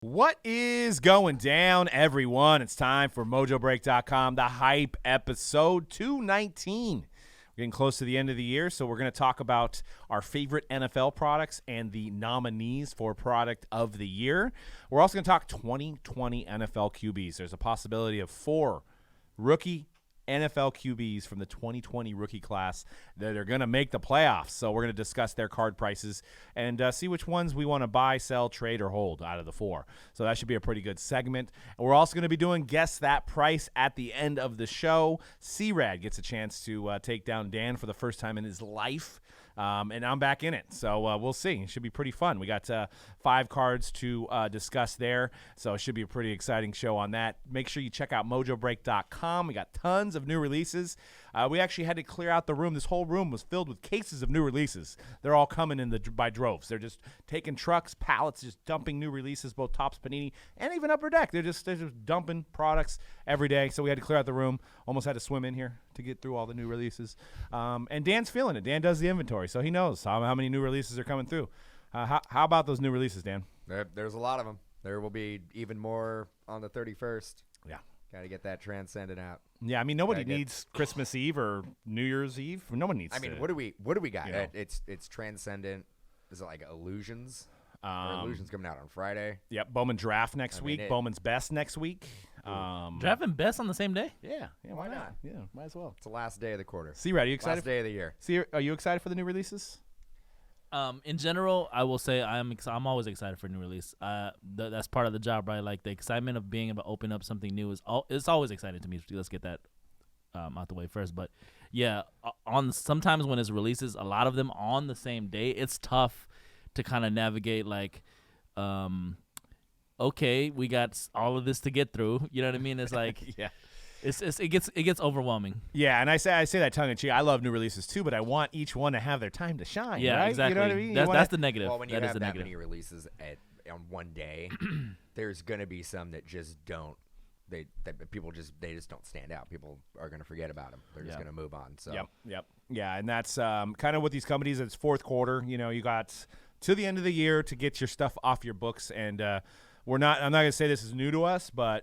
What is going down, everyone? It's time for Mojobreak.com, the hype episode 219. We're getting close to the end of the year, so we're going to talk about our favorite NFL products and the nominees for Product of the Year. We're also going to talk 2020 NFL QBs. There's a possibility of 4 rookie NFL QBs from the 2020 rookie class that are going to make the playoffs. So we're going to discuss their card prices and see which ones we want to buy, sell, trade, or hold out of the 4. So that should be a pretty good segment. And we're also going to be doing Guess That Price at the end of the show. C-Rad gets a chance to take down Dan for the first time in his life. And I'm back in it, so we'll see. It should be pretty fun. We got 5 cards to discuss there, so it should be a pretty exciting show on that. Make sure you check out Mojobreak.com. We got tons of new releases. We actually had to clear out the room. This whole room was filled with cases of new releases. They're all coming in by droves. They're just taking trucks, pallets, just dumping new releases, both Topps, Panini, and even Upper Deck. They're just dumping products every day, so we had to clear out the room. Almost had to swim in here to get through all the new releases. And Dan's feeling it. Dan does the inventory, so he knows how many new releases are coming through. How about those new releases, Dan? There's a lot of them. There will be even more on the 31st. Yeah. Got to get that Transcendent out. Yeah, I mean, nobody needs Christmas Eve or New Year's Eve. No one needs. I mean, what do we got? You know. It's Transcendent. Is it like Illusions? Illusions coming out on Friday. Yep, Bowman Draft next week. Bowman's Best next week. Draft and Best on the same day? Yeah, why not? Yeah, might as well. It's the last day of the quarter. C-Rad, are you excited? Last day of the year. C, are you excited for the new releases? In general, I will say I'm always excited for a new release. That's part of the job, right? Like the excitement of being able to open up something new it's always exciting to me. Let's get that out the way first. But yeah, sometimes when it's releases, a lot of them on the same day, it's tough to kind of navigate. Like, okay, we got all of this to get through. You know what I mean? It's like yeah. It gets overwhelming. Yeah, and I say that tongue in cheek. I love new releases too, but I want each one to have their time to shine. Yeah, right? exactly. You know what I mean? That's the negative. Well, when you that have is the that negative. many releases on one day, there's gonna be some that just don't. People just don't stand out. People are gonna forget about them. They're just gonna move on. So Yep. Yeah, and that's kind of what these companies. It's fourth quarter. You know, you got to the end of the year to get your stuff off your books, and I'm not going to say this is new to us, but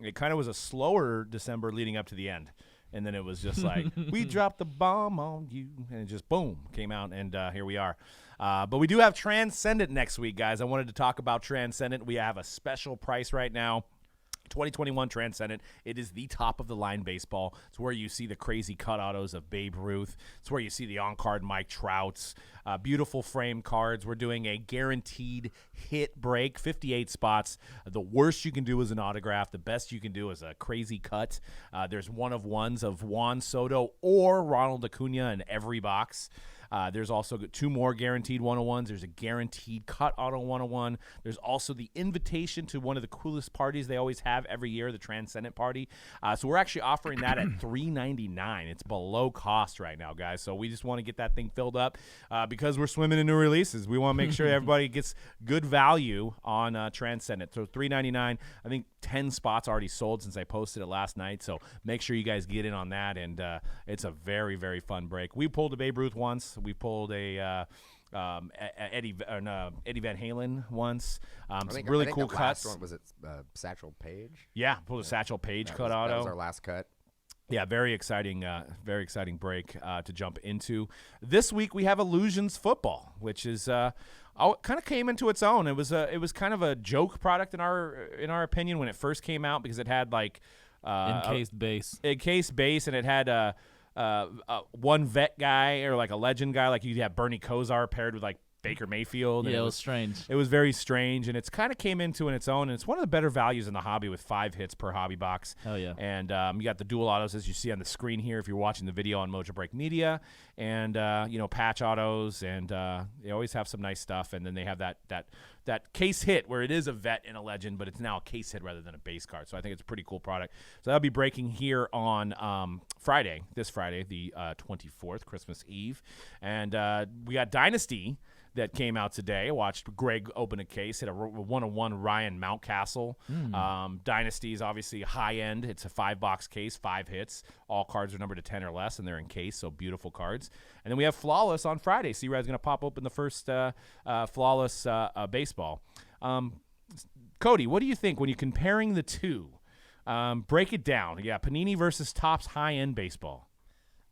it kind of was a slower December leading up to the end. And then it was just like, we dropped the bomb on you, and it just, boom, came out, and here we are. But we do have Transcendent next week, guys. I wanted to talk about Transcendent. We have a special price right now. 2021 Transcendent. It is the top-of-the-line baseball. It's where you see the crazy cut autos of Babe Ruth. It's where you see the on-card Mike Trouts. Beautiful frame cards. We're doing a guaranteed hit break, 58 spots. The worst you can do is an autograph. The best you can do is a crazy cut. There's one-of-ones of Juan Soto or Ronald Acuna in every box. There's also 2 more guaranteed 101s. There's a guaranteed cut auto 101. There's also the invitation to one of the coolest parties they always have every year, the Transcendent Party. So we're actually offering that at $3.99. It's below cost right now, guys. So we just want to get that thing filled up because we're swimming in new releases. We want to make sure everybody gets good value on Transcendent. So $3.99. I think 10 spots already sold since I posted it last night. So make sure you guys get in on that. And it's a very, very fun break. We pulled a Babe Ruth once. We pulled a Eddie Van Halen once. Some really cool cuts. Last one, was it Satchel Paige? Yeah, pulled a Satchel Paige cut auto. That was our last cut. Yeah, very exciting break to jump into. This week we have Illusions Football, which is kind of came into its own. It was kind of a joke product in our opinion when it first came out because it had like encased base, and it had one vet guy or like a legend guy, like you'd have Bernie Kosar paired with like Baker Mayfield. Yeah, it was strange. It was very strange, and it's kind of came into its own, and it's one of the better values in the hobby with 5 hits per hobby box. Hell yeah. And you got the dual autos as you see on the screen here if you're watching the video on Mojobreak Media, and patch autos, and they always have some nice stuff, and then they have that case hit where it is a vet and a legend, but it's now a case hit rather than a base card. So I think it's a pretty cool product. So that'll be breaking here on this Friday, the 24th, Christmas Eve. And we got Dynasty that came out today. I watched Greg open a case, hit a 101 Ryan Mountcastle. Dynasty is obviously high-end. It's a 5-box case, 5 hits. All cards are numbered to 10 or less, and they're in case, so beautiful cards. And then we have Flawless on Friday. C-Rad's going to pop open the first Flawless baseball. Cody, what do you think when you're comparing the two? Break it down. Yeah, Panini versus Topps high-end baseball.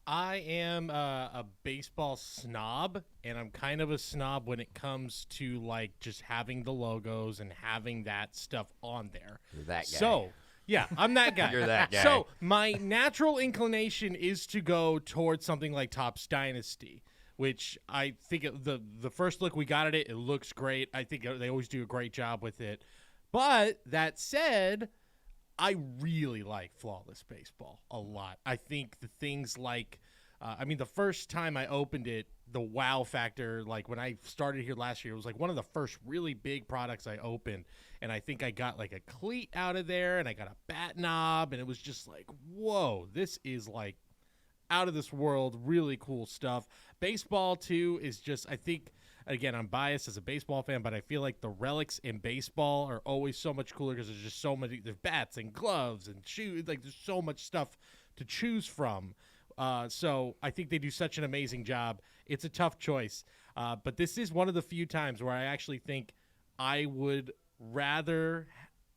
I am a baseball snob, and I'm kind of a snob when it comes to like just having the logos and having that stuff on there. You're that guy. So, yeah, I'm that guy. You're that guy. So, my natural inclination is to go towards something like Topps Dynasty, which I think the first look we got at it, it looks great. I think they always do a great job with it. But that said, I really like Flawless Baseball a lot. I think the things like, the first time I opened it, the wow factor, like when I started here last year, it was like one of the first really big products I opened. And I think I got like a cleat out of there and I got a bat knob. And it was just like, whoa, this is like out of this world, really cool stuff. Baseball, too, is just, I think, again, I'm biased as a baseball fan, but I feel like the relics in baseball are always so much cooler because there's just so many. There's bats and gloves and shoes. Like, there's so much stuff to choose from. So I think they do such an amazing job. It's a tough choice. But this is one of the few times where I actually think I would rather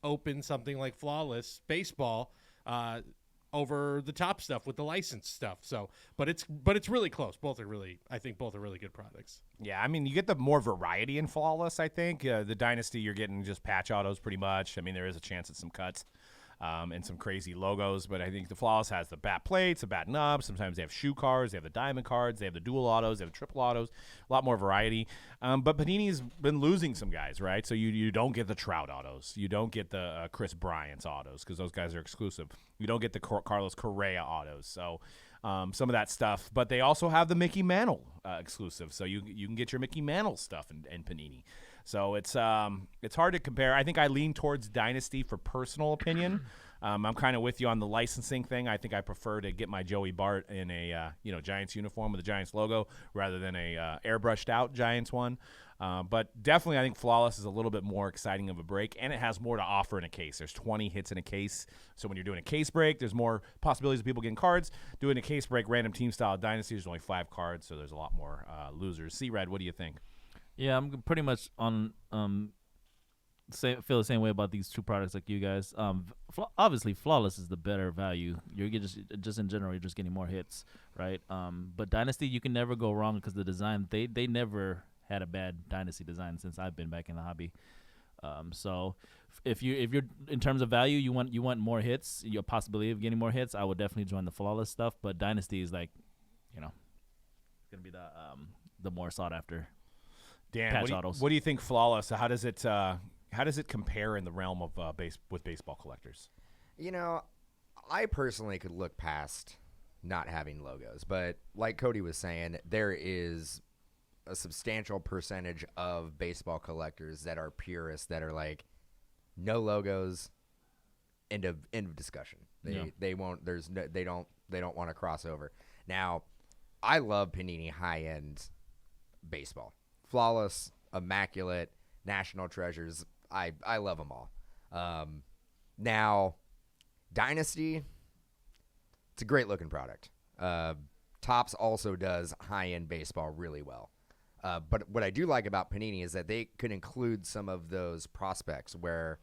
open something like Flawless Baseball over the top stuff with the licensed stuff. So, but it's really close. I think both are really good products. Yeah, I mean, you get the more variety in Flawless, I think. The Dynasty, you're getting just patch autos pretty much. I mean, there is a chance at some cuts and some crazy logos, but I think the Flawless has the bat plates, the bat knobs. Sometimes they have shoe cards, they have the diamond cards, they have the dual autos, they have the triple autos, a lot more variety. But Panini's been losing some guys, right? So you don't get the Trout autos. You don't get the Chris Bryant's autos because those guys are exclusive. You don't get the Carlos Correa autos. So some of that stuff. But they also have the Mickey Mantle exclusive. So you can get your Mickey Mantle stuff in Panini. So it's hard to compare. I think I lean towards Dynasty for personal opinion. I'm kind of with you on the licensing thing. I think I prefer to get my Joey Bart in a Giants uniform with the Giants logo rather than a airbrushed out Giants one. But definitely I think Flawless is a little bit more exciting of a break, and it has more to offer in a case. There's 20 hits in a case. So when you're doing a case break, there's more possibilities of people getting cards. Doing a case break, random team style Dynasty, there's only 5 cards, so there's a lot more losers. C-Red, what do you think? Yeah, I'm pretty much on feel the same way about these two products like you guys. Obviously, Flawless is the better value. You're just in general, you're just getting more hits, right? But Dynasty, you can never go wrong because the design they never had a bad Dynasty design since I've been back in the hobby. So if you're in terms of value, you want more hits, your possibility of getting more hits, I would definitely join the Flawless stuff. But Dynasty is like, it's gonna be the more sought after. Dan, what do you think Flawless? How does it compare in the realm of with baseball collectors? I personally could look past not having logos, but like Cody was saying, there is a substantial percentage of baseball collectors that are purists that are like, no logos, end of discussion. They won't. They don't want to cross over. Now, I love Panini high end baseball. Flawless, immaculate, national treasures. I love them all. Now, Dynasty, it's a great looking product. Topps also does high end baseball really well. But what I do like about Panini is that they could include some of those prospects where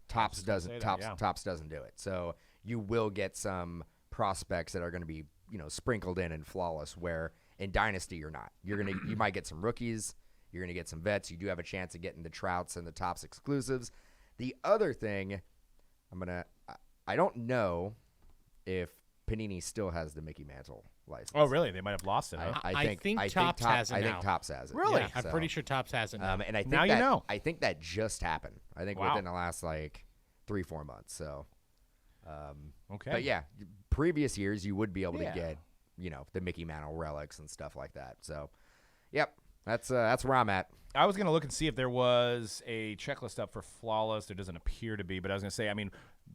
Topps doesn't do it. So you will get some prospects that are going to be sprinkled in Flawless, where in Dynasty you're not. You might get some rookies. You're going to get some vets. You do have a chance of getting the Trouts and the Topps exclusives. The other thing, I don't know if Panini still has the Mickey Mantle license. Oh, really? They might have lost it. Huh? I think Topps has it now. I think Topps has it. Really? Yeah, I'm pretty sure Topps has it now. And I think now I think that just happened. I think within the last 3-4 months. So, okay. But yeah, previous years you would be able to get the Mickey Mantle relics and stuff like that. So, yep. That's where I'm at. I was going to look and see if there was a checklist up for Flawless. There doesn't appear to be, but I was going to say,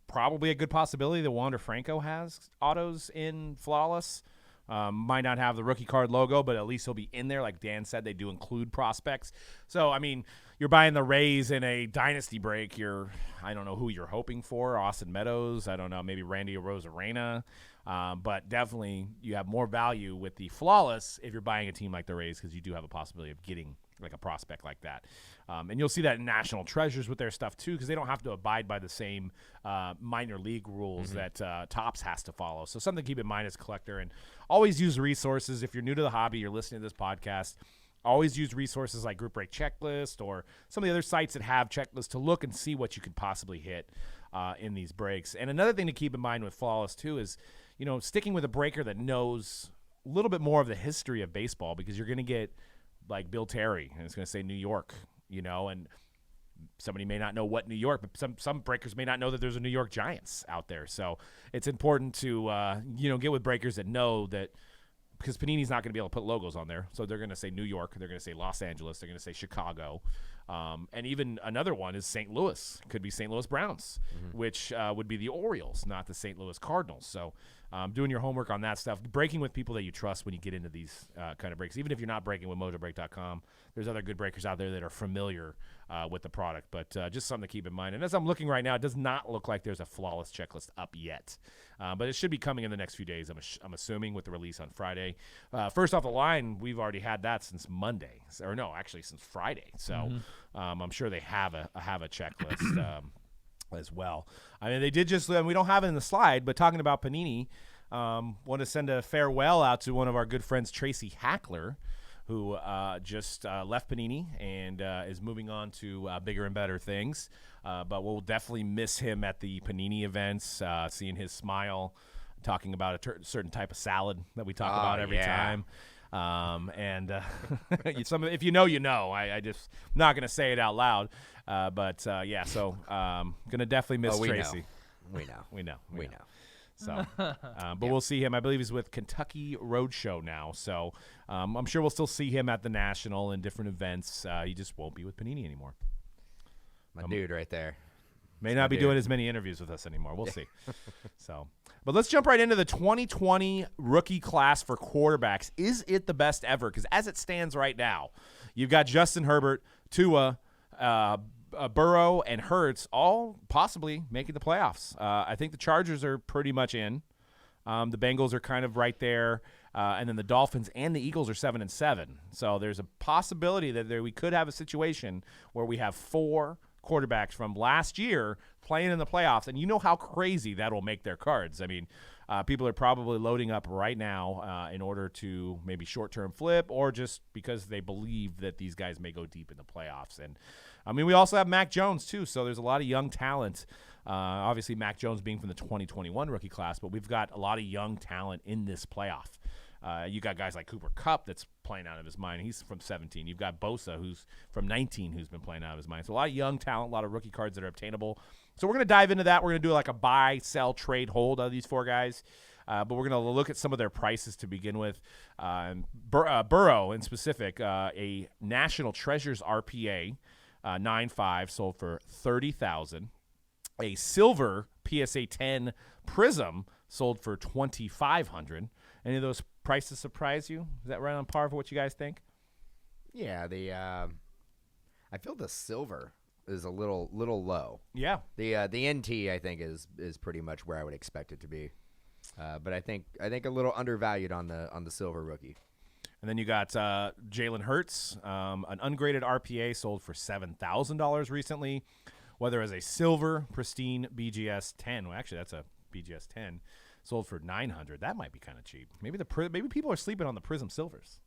probably a good possibility that Wander Franco has autos in Flawless. Might not have the rookie card logo, but at least he'll be in there. Like Dan said, they do include prospects. So, you're buying the Rays in a Dynasty break. I don't know who you're hoping for. Austin Meadows. I don't know. Maybe Randy Arozarena. But definitely you have more value with the Flawless if you're buying a team like the Rays because you do have a possibility of getting like a prospect like that. And you'll see that in National Treasures with their stuff too, because they don't have to abide by the same minor league rules that Topps has to follow. So something to keep in mind as a collector, and always use resources. If you're new to the hobby, you're listening to this podcast, always use resources like Group Break Checklist or some of the other sites that have checklists to look and see what you could possibly hit in these breaks. And another thing to keep in mind with Flawless too is, sticking with a breaker that knows a little bit more of the history of baseball, because you're going to get like Bill Terry, and it's going to say New York, and somebody may not know what New York, but some breakers may not know that there's a New York Giants out there. So it's important to, get with breakers that know that, because Panini's not going to be able to put logos on there. So they're going to say New York, they're going to say Los Angeles, they're going to say Chicago. And even another one is St. Louis. Could be St. Louis Browns, which would be the Orioles, not the St. Louis Cardinals. So doing your homework on that stuff, breaking with people that you trust when you get into these kind of breaks. Even if you're not breaking with Mojobreak.com, there's other good breakers out there that are familiar with the product. But just something to keep in mind. And as I'm looking right now, it does not look like there's a Flawless checklist up yet. But it should be coming in the next few days, I'm assuming, with the release on Friday. First off the line, we've already had that since Monday. Or no, actually since Friday. So I'm sure they have a checklist as well. I mean, they did just, and we don't have it in the slide, but talking about Panini, want to send a farewell out to one of our good friends, Tracy Hackler, who just left Panini and is moving on to bigger and better things. But we'll definitely miss him at the Panini events, seeing his smile, talking about a certain type of salad that we talk about every time. If you know, you know. I just not going to say it out loud. So going to definitely miss Tracy. We know. So, but we'll see him. I believe he's with Kentucky Roadshow now. So I'm sure we'll still see him at the National and different events. He just won't be with Panini anymore. My dude right there. May not be doing as many interviews with us anymore. We'll see. But let's jump right into the 2020 rookie class for quarterbacks. Is it the best ever? Because as it stands right now, you've got Justin Herbert, Tua, Burrow, and Hurts all possibly making the playoffs. I think the Chargers are pretty much in. The Bengals are kind of right there. And then the Dolphins and the Eagles are 7-7. So there's a possibility that we could have a situation where we have 4 quarterbacks from last year playing in the playoffs, and you know how crazy that will make their cards. I mean, people are probably loading up right now in order to maybe short-term flip, or just because they believe that these guys may go deep in the playoffs. And I mean, we also have Mac Jones too, so there's a lot of young talent. Obviously, Mac Jones being from the 2021 rookie class, but we've got a lot of young talent in this playoff. You got guys like Cooper Kupp that's playing out of his mind. He's from 17. You've got Bosa, who's from 19, who's been playing out of his mind. So a lot of young talent, a lot of rookie cards that are obtainable. So we're going to dive into that. We're going to do like a buy, sell, trade, hold of these 4 guys. But we're going to look at some of their prices to begin with. Burrow, in specific, a National Treasures RPA 9.5 sold for $30,000. A silver PSA 10 Prism sold for $2,500. Any of those prices surprise you? Is that right on par for what you guys think? Yeah, I feel the silver is a little low. Yeah. The NT I think is pretty much where I would expect it to be. But I think a little undervalued on the silver rookie. And then you got Jalen Hurts, an ungraded RPA sold for $7,000 recently. Whether as a silver pristine BGS 10, well, actually that's a BGS 10, sold for $900. That might be kind of cheap. Maybe people are sleeping on the Prism silvers.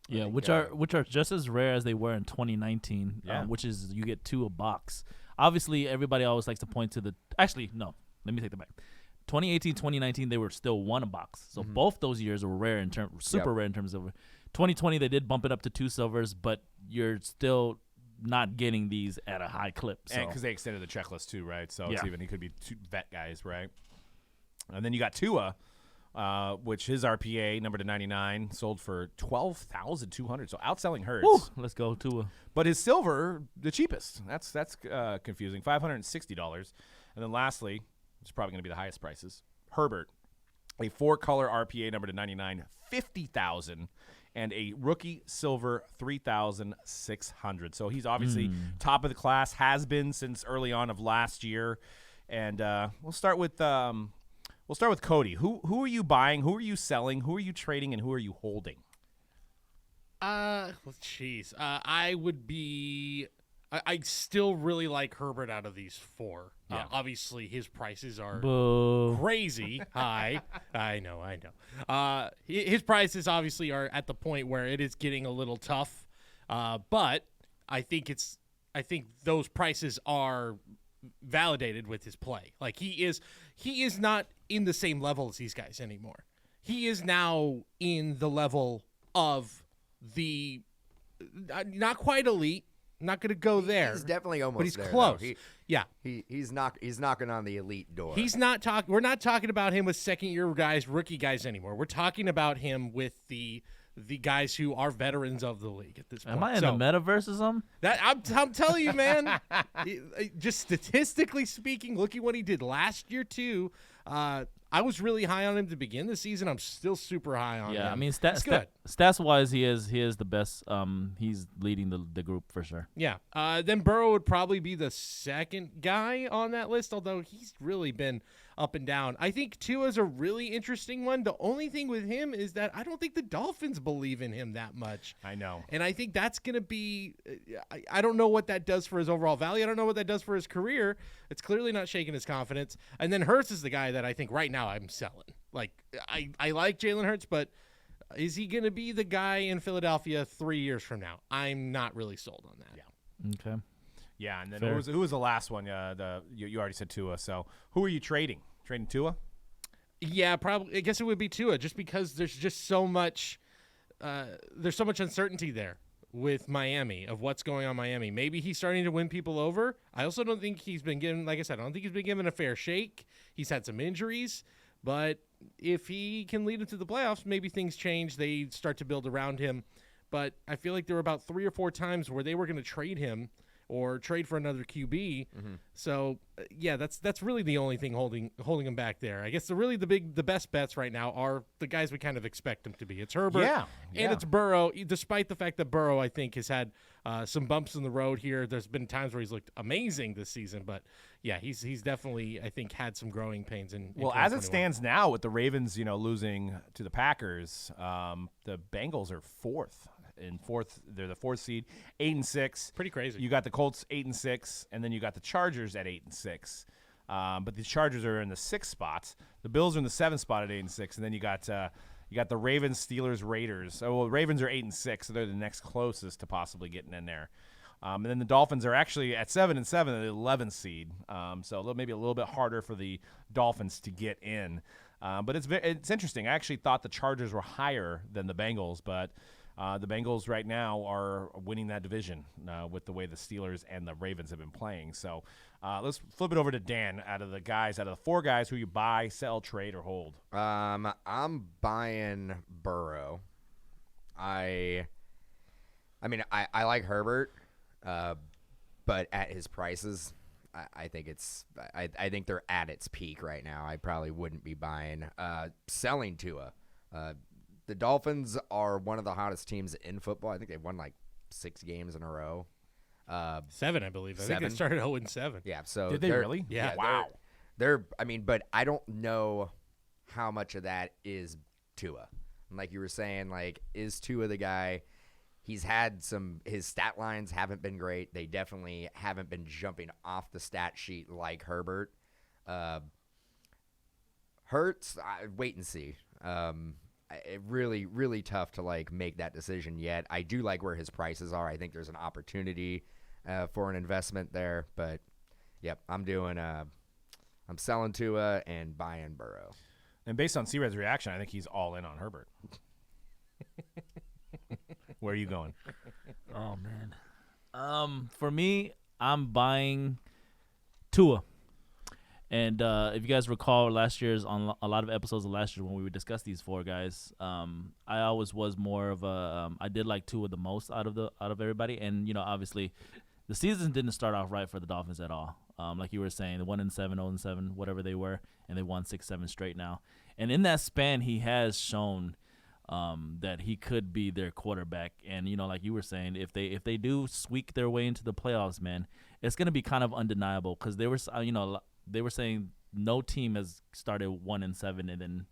Yeah, which are just as rare as they were in 2019. Yeah. Which is you get 2 a box. Obviously, everybody always likes to point to the. Actually, no. Let me take that back. 2018, 2019, they were still 1 a box. So both those years were rare super rare in terms of. 2020, they did bump it up to 2 silvers, but you're still not getting these at a high clip. So. And because they extended the checklist too, right? So it's even, he could be 2 vet guys, right? And then you got Tua, which his RPA, number to 99, sold for $12,200. So outselling Hurts. Woo, let's go Tua. But his silver, the cheapest. That's confusing, $560. And then lastly, it's probably going to be the highest prices, Herbert, a 4-color RPA, number to 99, $50,000. And a rookie silver, $3,600. So he's obviously top of the class, has been since early on of last year. And we'll start with Cody. Who are you buying? Who are you selling? Who are you trading? And who are you holding? Jeez. I would be. I still really like Herbert out of these four. Yeah. Obviously, his prices are Boo. crazy high. I know. His prices obviously are at the point where it is getting a little tough. But I think those prices are validated with his play. Like he is not in the same level as these guys anymore. He is now in the level of the not quite elite. Not going to go there. He's definitely almost but he's there, close. Yeah. He's knocking on the elite door. He's not talking. We're not talking about him with second-year guys, rookie guys anymore. We're talking about him with the guys who are veterans of the league at this point. Am I in the metaverse or something? That I'm telling you, man. Just statistically speaking, look at what he did last year too. I was really high on him to begin the season. I'm still super high on him. Yeah, I mean, good. stats-wise, he is the best. He's leading the group for sure. Yeah. Then Burrow would probably be the second guy on that list, although he's really been up and down. I think Tua's a really interesting one. The only thing with him is that I don't think the Dolphins believe in him that much. I know. And I think that's going to be I don't know what that does for his overall value. I don't know what that does for his career. It's clearly not shaking his confidence. And then Hurts is the guy that I think right now I'm selling. Like, I like Jalen Hurts, but is he going to be the guy in Philadelphia 3 years from now? I'm not really sold on that. Yeah. Okay. Yeah, and then Fair. who was the last one? You already said Tua. So who are you trading? Trading Tua? Yeah, probably. I guess it would be Tua, just because there's just so much. There's so much uncertainty there with Miami of what's going on in Miami. Maybe he's starting to win people over. I also don't think he's been given, like I said, I don't think he's been given a fair shake. He's had some injuries, but if he can lead them to the playoffs, maybe things change. They start to build around him. But I feel like there were about 3 or 4 times where they were going to trade him or trade for another QB. Mm-hmm. So yeah, that's really the only thing holding him back there. I guess the best bets right now are the guys we kind of expect them to be. It's Herbert, Yeah. and it's Burrow. Despite the fact that Burrow, I think, has had some bumps in the road here. There's been times where he's looked amazing this season, but yeah, he's definitely, I think, had some growing pains in Well, as it stands now, with the Ravens, losing to the Packers, the Bengals are fourth. They're the 4th seed, 8-6. Pretty crazy. You got the Colts 8-6, and then you got the Chargers at 8-6. But the Chargers are in the 6th spot. The Bills are in the 7th spot at 8-6, and then you got the Ravens, Steelers, Raiders. So the Ravens are 8-6, so they're the next closest to possibly getting in there. And then the Dolphins are actually at 7-7, the 11th seed. So maybe a little bit harder for the Dolphins to get in. But it's interesting. I actually thought the Chargers were higher than the Bengals, but the Bengals right now are winning that division with the way the Steelers and the Ravens have been playing. So let's flip it over to Dan. Out of the 4 guys who you buy, sell, trade, or hold. I'm buying Burrow. I like Herbert, but at his prices, I think they're at its peak right now. I probably wouldn't be buying. Selling Tua. The Dolphins are one of the hottest teams in football. I think they've won like 6 games in a row. 7, I believe. I 7? think they started 0-7. Yeah. So Did they really? Yeah. Wow. But I don't know how much of that is Tua. Like you were saying, like, is Tua the guy? He's had his stat lines haven't been great. They definitely haven't been jumping off the stat sheet like Herbert. Hurts, wait and see. Really, really tough to like make that decision yet. I do like where his prices are. I think there's an opportunity for an investment there. But yep, I'm selling Tua and buying Burrow. And based on C-Red's reaction, I think he's all in on Herbert. Where are you going? Oh man. For me, I'm buying Tua. And if you guys recall last year's on a lot of episodes of last year when we would discuss these 4 guys, I always was more of a I did like Tua the most out of everybody, and obviously the season didn't start off right for the Dolphins at all. Like you were saying, the 1-7, 0-7, whatever they were, and they won 6-7 straight now. And in that span, he has shown that he could be their quarterback. And like you were saying, if they do squeak their way into the playoffs, man, it's gonna be kind of undeniable because they were they were saying no team has started 1-7 and then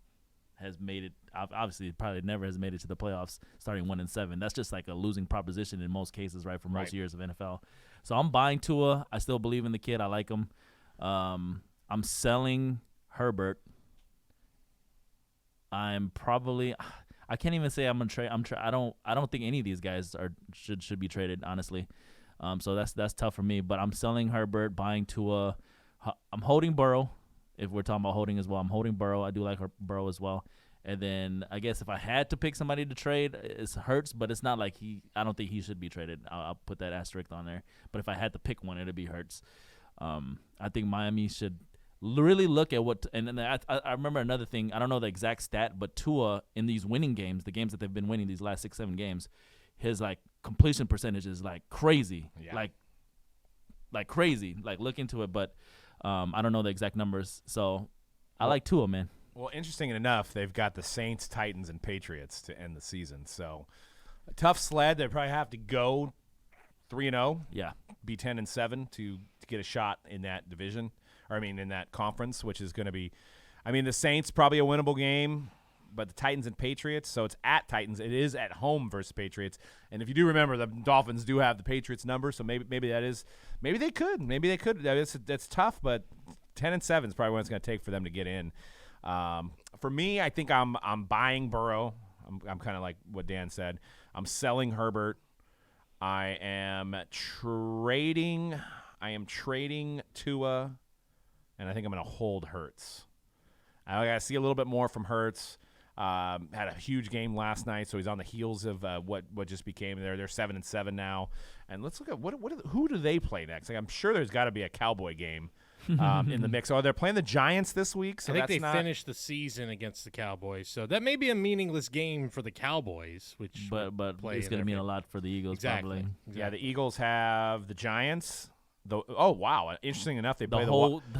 has made it obviously probably never has made it to the playoffs starting 1-7. That's just like a losing proposition in most cases, right, for most years of NFL. So I'm buying Tua. I still believe in the kid. I like him. I'm selling Herbert. I can't even say I'm gonna trade. I don't think any of these guys should be traded, honestly. So that's tough for me. But I'm selling Herbert, buying Tua. I'm holding Burrow. If we're talking about holding as well, I'm holding Burrow. I do like Burrow as well. And then I guess if I had to pick somebody to trade, it hurts, but it's not like I don't think he should be traded. I'll put that asterisk on there. But if I had to pick one, it'd be Hurts. I think Miami should really look at what. And then I remember another thing. I don't know the exact stat, but Tua in these winning games, the games that they've been winning these last 6-7 games, his like completion percentage is like crazy, like crazy. Like look into it, but I don't know the exact numbers. So I like Tua, man. Well, interesting enough, they've got the Saints, Titans, and Patriots to end the season. So a tough sled. They probably have to go 3-0. Yeah. Be 10-7 to get a shot in that division. Or, I mean, in that conference, which is going to be – I mean, the Saints probably a winnable game, but the Titans and Patriots. So it's at Titans. It is at home versus Patriots. And if you do remember, the Dolphins do have the Patriots number, so maybe that is – maybe they could. Maybe they could. That's tough, but 10-7 is probably what it's going to take for them to get in. For me, I think I'm buying Burrow. I'm kind of like what Dan said. I'm selling Herbert. I am trading Tua, and I think I'm going to hold Hurts. I got to see a little bit more from Hurts. Had a huge game last night, so he's on the heels of what just became there. They're 7-7 now, and let's look at who do they play next? Like, I'm sure there's got to be a Cowboy game. In the mix. Oh, they're playing the Giants this week, so I think they finished the season against the Cowboys, so that may be a meaningless game for the Cowboys, which but it's going to mean a lot for the Eagles. Exactly. Probably. Yeah, the Eagles have the Giants. Oh wow! Interesting enough, they play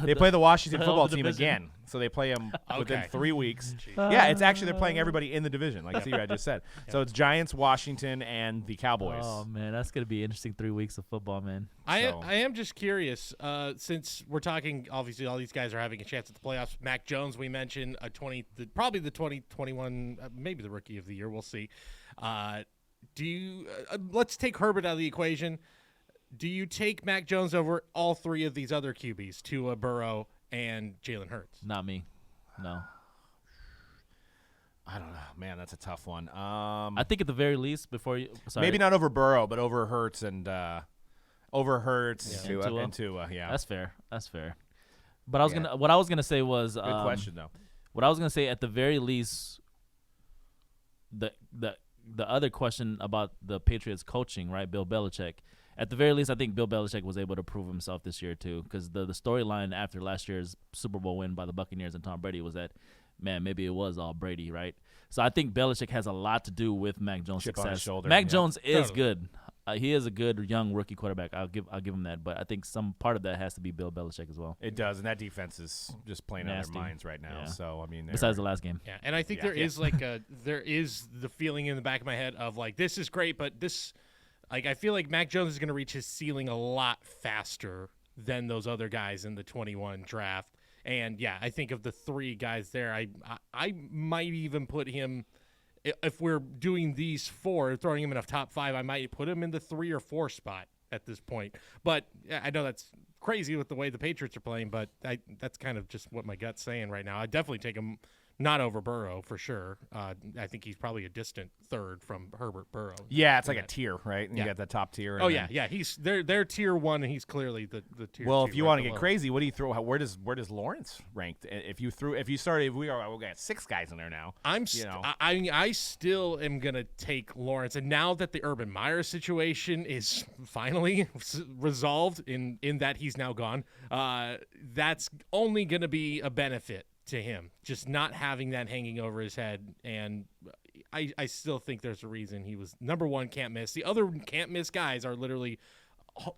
they play the Washington football team division. again, so they play them within Okay. 3 weeks. Yeah, it's actually they're playing everybody in the division, like I just said. So it's Giants, Washington, and the Cowboys. Oh man, that's going to be interesting 3 weeks of football, man. I am just curious, since we're talking, obviously all these guys are having a chance at the playoffs. Mac Jones, we mentioned, probably the 2021, maybe the Rookie of the Year. We'll see. Let's take Herbert out of the equation. Do you take Mac Jones over all three of these other QBs, Tua, Burrow, and Jalen Hurts? Not me. No. I don't know, man. That's a tough one. I think at the very least, maybe not over Burrow, but over Hurts and Tua. And Tua. Yeah, That's fair. But what I was gonna say was good question though. What I was gonna say at the very least, the other question about the Patriots coaching, right? Bill Belichick. At the very least, I think Bill Belichick was able to prove himself this year too, because the storyline after last year's Super Bowl win by the Buccaneers and Tom Brady was that, man, maybe it was all Brady, right? So I think Belichick has a lot to do with Mac Jones' Chip success. on his shoulder, Mac yeah. Jones is Totally. good. He is a good young rookie quarterback. I'll give him that. But I think some part of that has to be Bill Belichick as well. It does, and that defense is just playing out of Nasty. their minds right now. Yeah. So I mean, Besides the last game. Yeah, and I think Yeah. there is there is the feeling in the back of my head of like, this is great, but this, like, I feel like Mac Jones is going to reach his ceiling a lot faster than those other guys in the 21 draft. And yeah, I think of the three guys there, I might even put him, if we're doing these four, throwing him in a top 5, I might put him in the 3 or 4 spot at this point. But I know that's crazy with the way the Patriots are playing, but that's kind of just what my gut's saying right now. I definitely take him not over Burrow for sure. I think he's probably a distant third from Herbert, Burrow. Yeah, it's like a tier, right? And Yeah. you got the top tier. Oh and yeah, then- yeah. He's they're tier 1, and he's clearly the tier. Well, 2 if you right want to get below. crazy, what do you throw? Where does Lawrence rank? If we got 6 guys in there now. I still am gonna take Lawrence, and now that the Urban Meyer situation is finally resolved in that he's now gone, that's only gonna be a benefit to him, just not having that hanging over his head. And I still think there's a reason he was number 1 can't miss. The other can't miss guys are literally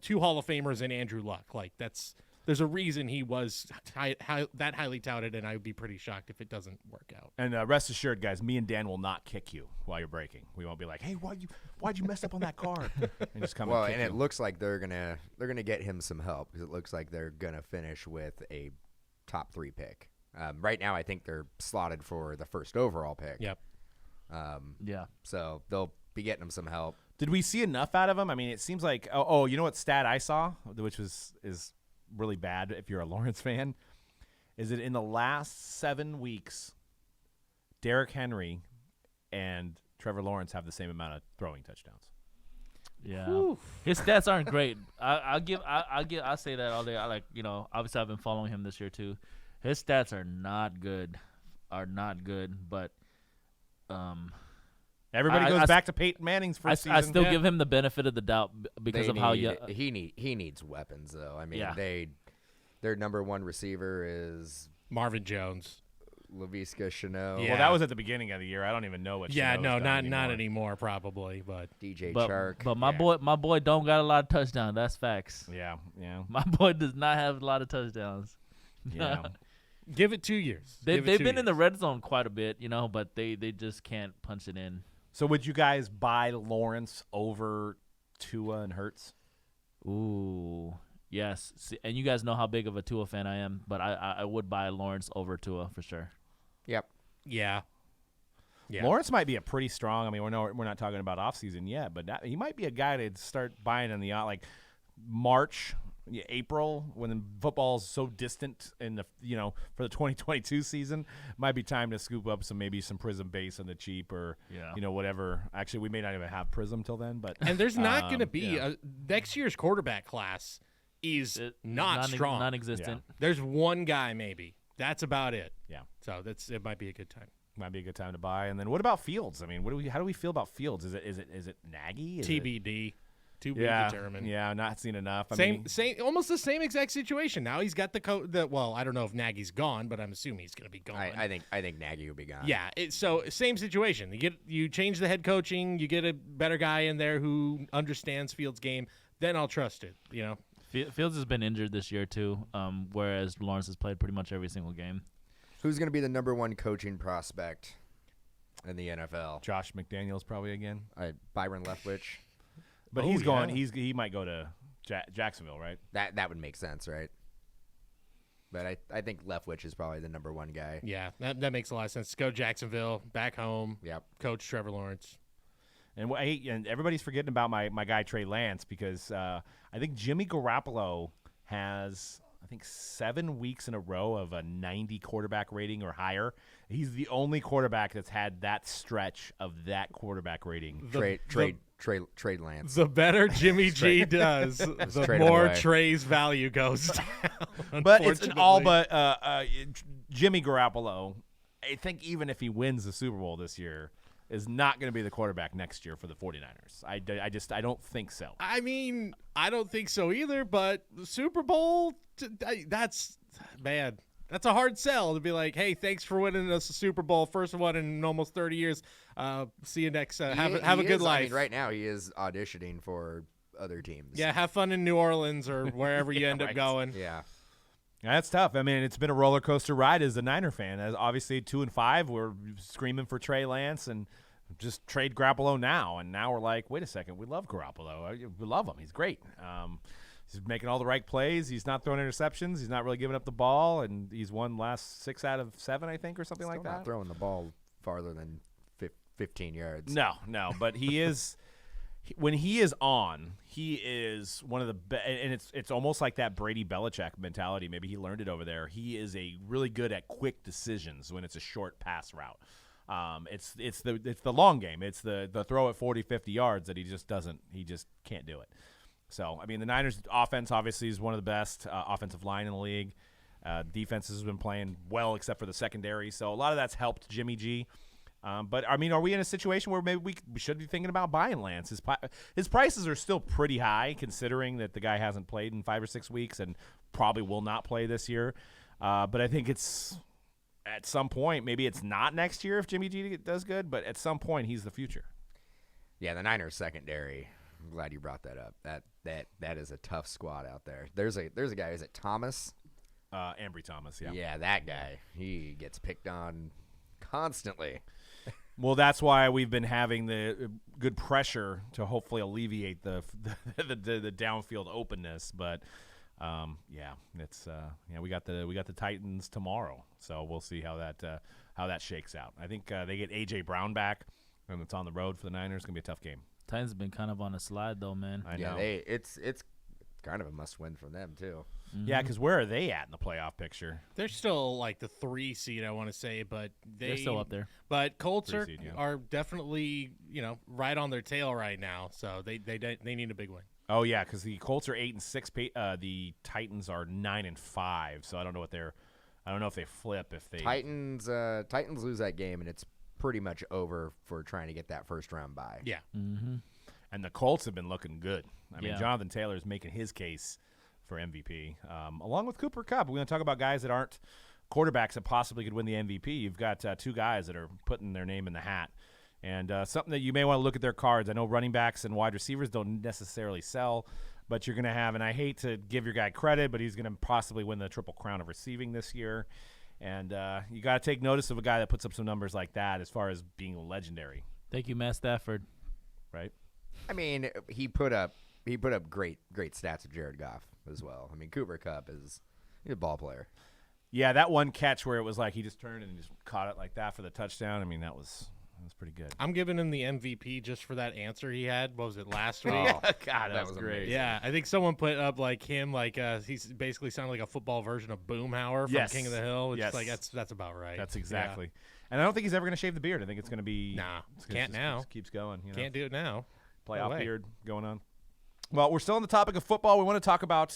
2 Hall of Famers and Andrew Luck. Like, there's a reason he was that highly touted, and I would be pretty shocked if it doesn't work out. And rest assured, guys, me and Dan will not kick you while you're breaking. We won't be like, "Hey, why'd you mess up on that card?" And just come. Well, and and kick it you. looks like they're gonna get him some help, because it looks like they're gonna finish with a top 3 pick. Right now, I think they're slotted for the first overall pick. Yep. Yeah. So they'll be getting him some help. Did we see enough out of him? I mean, it seems like you know what stat I saw, which is really bad if you're a Lawrence fan, is that in the last 7 weeks, Derrick Henry and Trevor Lawrence have the same amount of throwing touchdowns. Yeah, Whew. his stats aren't great. I say that all day. Obviously I've been following him this year too. His stats are not good, but Everybody goes back to Peyton Manning's first season. I still give him the benefit of the doubt because of how he needs weapons though. I mean, Yeah. their number one receiver is Marvin Jones. Laviska Shenault. Yeah. Well, that was at the beginning of the year. I don't even know what. Yeah, Chenault's no, done not anymore, probably, but DJ but, Chark. but my boy don't got a lot of touchdowns. That's facts. Yeah, yeah, My boy does not have a lot of touchdowns. yeah. give it 2 years. They've Give it 2 been in the years. red zone quite a bit, but they just can't punch it in. So would you guys buy Lawrence over Tua and Hurts? Ooh, yes. See, and you guys know how big of a Tua fan I am, but I would buy Lawrence over Tua for sure. Yep. Yeah. Yeah. Lawrence might be a pretty strong. I mean, we're not talking about offseason yet, but he might be a guy to start buying in the like March, April, when football's so distant in the for the 2022 season. Might be time to scoop up maybe some Prism base on the cheap or whatever. Actually, we may not even have Prism till then, but And there's not going to be yeah. next year's quarterback class is not strong. Non-existent. There's one guy maybe. That's about it. Yeah. So it might be a good time. Might be a good time to buy. And then what about Fields? I mean, how do we feel about Fields? Is it Nagy? Is TBD. To be yeah, determined. Yeah, not seen enough. Same, almost the same exact situation. Now he's got well, I don't know if Nagy's gone, but I'm assuming he's going to be gone. I think Nagy will be gone. Yeah, so same situation. You change the head coaching, you get a better guy in there who understands Fields' game, then I'll trust it. Fields has been injured this year too, whereas Lawrence has played pretty much every single game. Who's going to be the number one coaching prospect in the NFL? Josh McDaniels probably again. Byron Leftwich. But Oh, he's going. yeah. He might go to Jacksonville, right? That would make sense, right? But I think Leftwich is probably the number one guy. Yeah, that makes a lot of sense. Go Jacksonville, back home. Yep. Coach Trevor Lawrence. And and everybody's forgetting about my guy Trey Lance because I think Jimmy Garoppolo has 7 weeks in a row of a 90 quarterback rating or higher. He's the only quarterback that's had that stretch of that quarterback rating. Trade Lance. The better Jimmy G does, the trade him more away. Trey's value goes down. But it's an all unfortunately. but Jimmy Garoppolo. I think even if he wins the Super Bowl this year, is not going to be the quarterback next year for the 49ers. I don't think so. I mean, I don't think so either, but the Super Bowl, that's a hard sell to be like, hey, thanks for winning us a Super Bowl, first one in almost 30 years. See you next. Have a good life. I mean, right now, he is auditioning for other teams. Yeah, have fun in New Orleans or wherever you end up right. going. Yeah. That's tough. I mean, it's been a roller coaster ride as a Niner fan. As obviously 2-5, we're screaming for Trey Lance and just trade Garoppolo now. And now we're like, wait a second, we love Garoppolo. We love him. He's great. He's making all the right plays. He's not throwing interceptions. He's not really giving up the ball. And he's won last 6 out of 7, I think, or something like Still that. not throwing the ball farther than 15 yards. No, but he is. When he is on, he is one of the best, and it's almost like that Brady Belichick mentality. Maybe he learned it over there. He is really good at quick decisions when it's a short pass route. It's the long game. It's the throw at 40, 50 yards that he just can't do it. So I mean, the Niners offense obviously is one of the best offensive line in the league. Defense has been playing well except for the secondary. So a lot of that's helped Jimmy G. But, I mean, are we in a situation where maybe we should be thinking about buying Lance? His prices are still pretty high considering that the guy hasn't played in 5 or 6 weeks and probably will not play this year. But I think it's at some point, maybe it's not next year if Jimmy G does good, but at some point he's the future. Yeah, the Niners secondary. I'm glad you brought that up. That is a tough squad out there. There's a guy, is it Thomas? Ambry Thomas, yeah. Yeah, that guy. He gets picked on constantly. Well, that's why we've been having the good pressure to hopefully alleviate the downfield openness. But It's we got the Titans tomorrow, so we'll see how that shakes out. I think they get A.J. Brown back, and it's on the road for the Niners. It's gonna be a tough game. Titans have been kind of on a slide though, man. I know. It's kind of a must-win for them too. Mm-hmm. Yeah, because where are they at in the playoff picture? They're still like the 3 seed, I want to say, but They're still up there. But Colts 3 are, seed, yeah. are definitely right on their tail right now, so they need a big win. Oh yeah, because the Colts are 8-6. The Titans are 9-5. So I don't know if they flip. If they Titans lose that game, and it's pretty much over for trying to get that first round bye. Yeah. Mm-hmm. And the Colts have been looking good. I mean, Yeah. Jonathan Taylor is making his case for MVP, along with Cooper Kupp. We're going to talk about guys that aren't quarterbacks that possibly could win the MVP. You've got 2 guys that are putting their name in the hat. And something that you may want to look at their cards. I know running backs and wide receivers don't necessarily sell, but you're going to have, and I hate to give your guy credit, but he's going to possibly win the Triple Crown of receiving this year. And you got to take notice of a guy that puts up some numbers like that as far as being legendary, Thank you, Matt Stafford. right? I mean, he put up great stats with Jared Goff as well. I mean, Cooper Kupp he's a ball player. Yeah, that one catch where it was like he just turned and just caught it like that for the touchdown. I mean, that was pretty good. I'm giving him the MVP just for that answer he had. What was it, last week? Oh, God, that was great. great. Yeah, I think someone put up like him, like he's basically sounding like a football version of Boomhauer from Yes. King of the Hill. It's Yes. like that's about right. That's exactly. And I don't think he's ever going to shave the beard. I think it's going to be it's gonna can't just now. keeps going. You know? Can't do it now. Playoff way. beard going on. Well, we're still on the topic of football. We want to talk about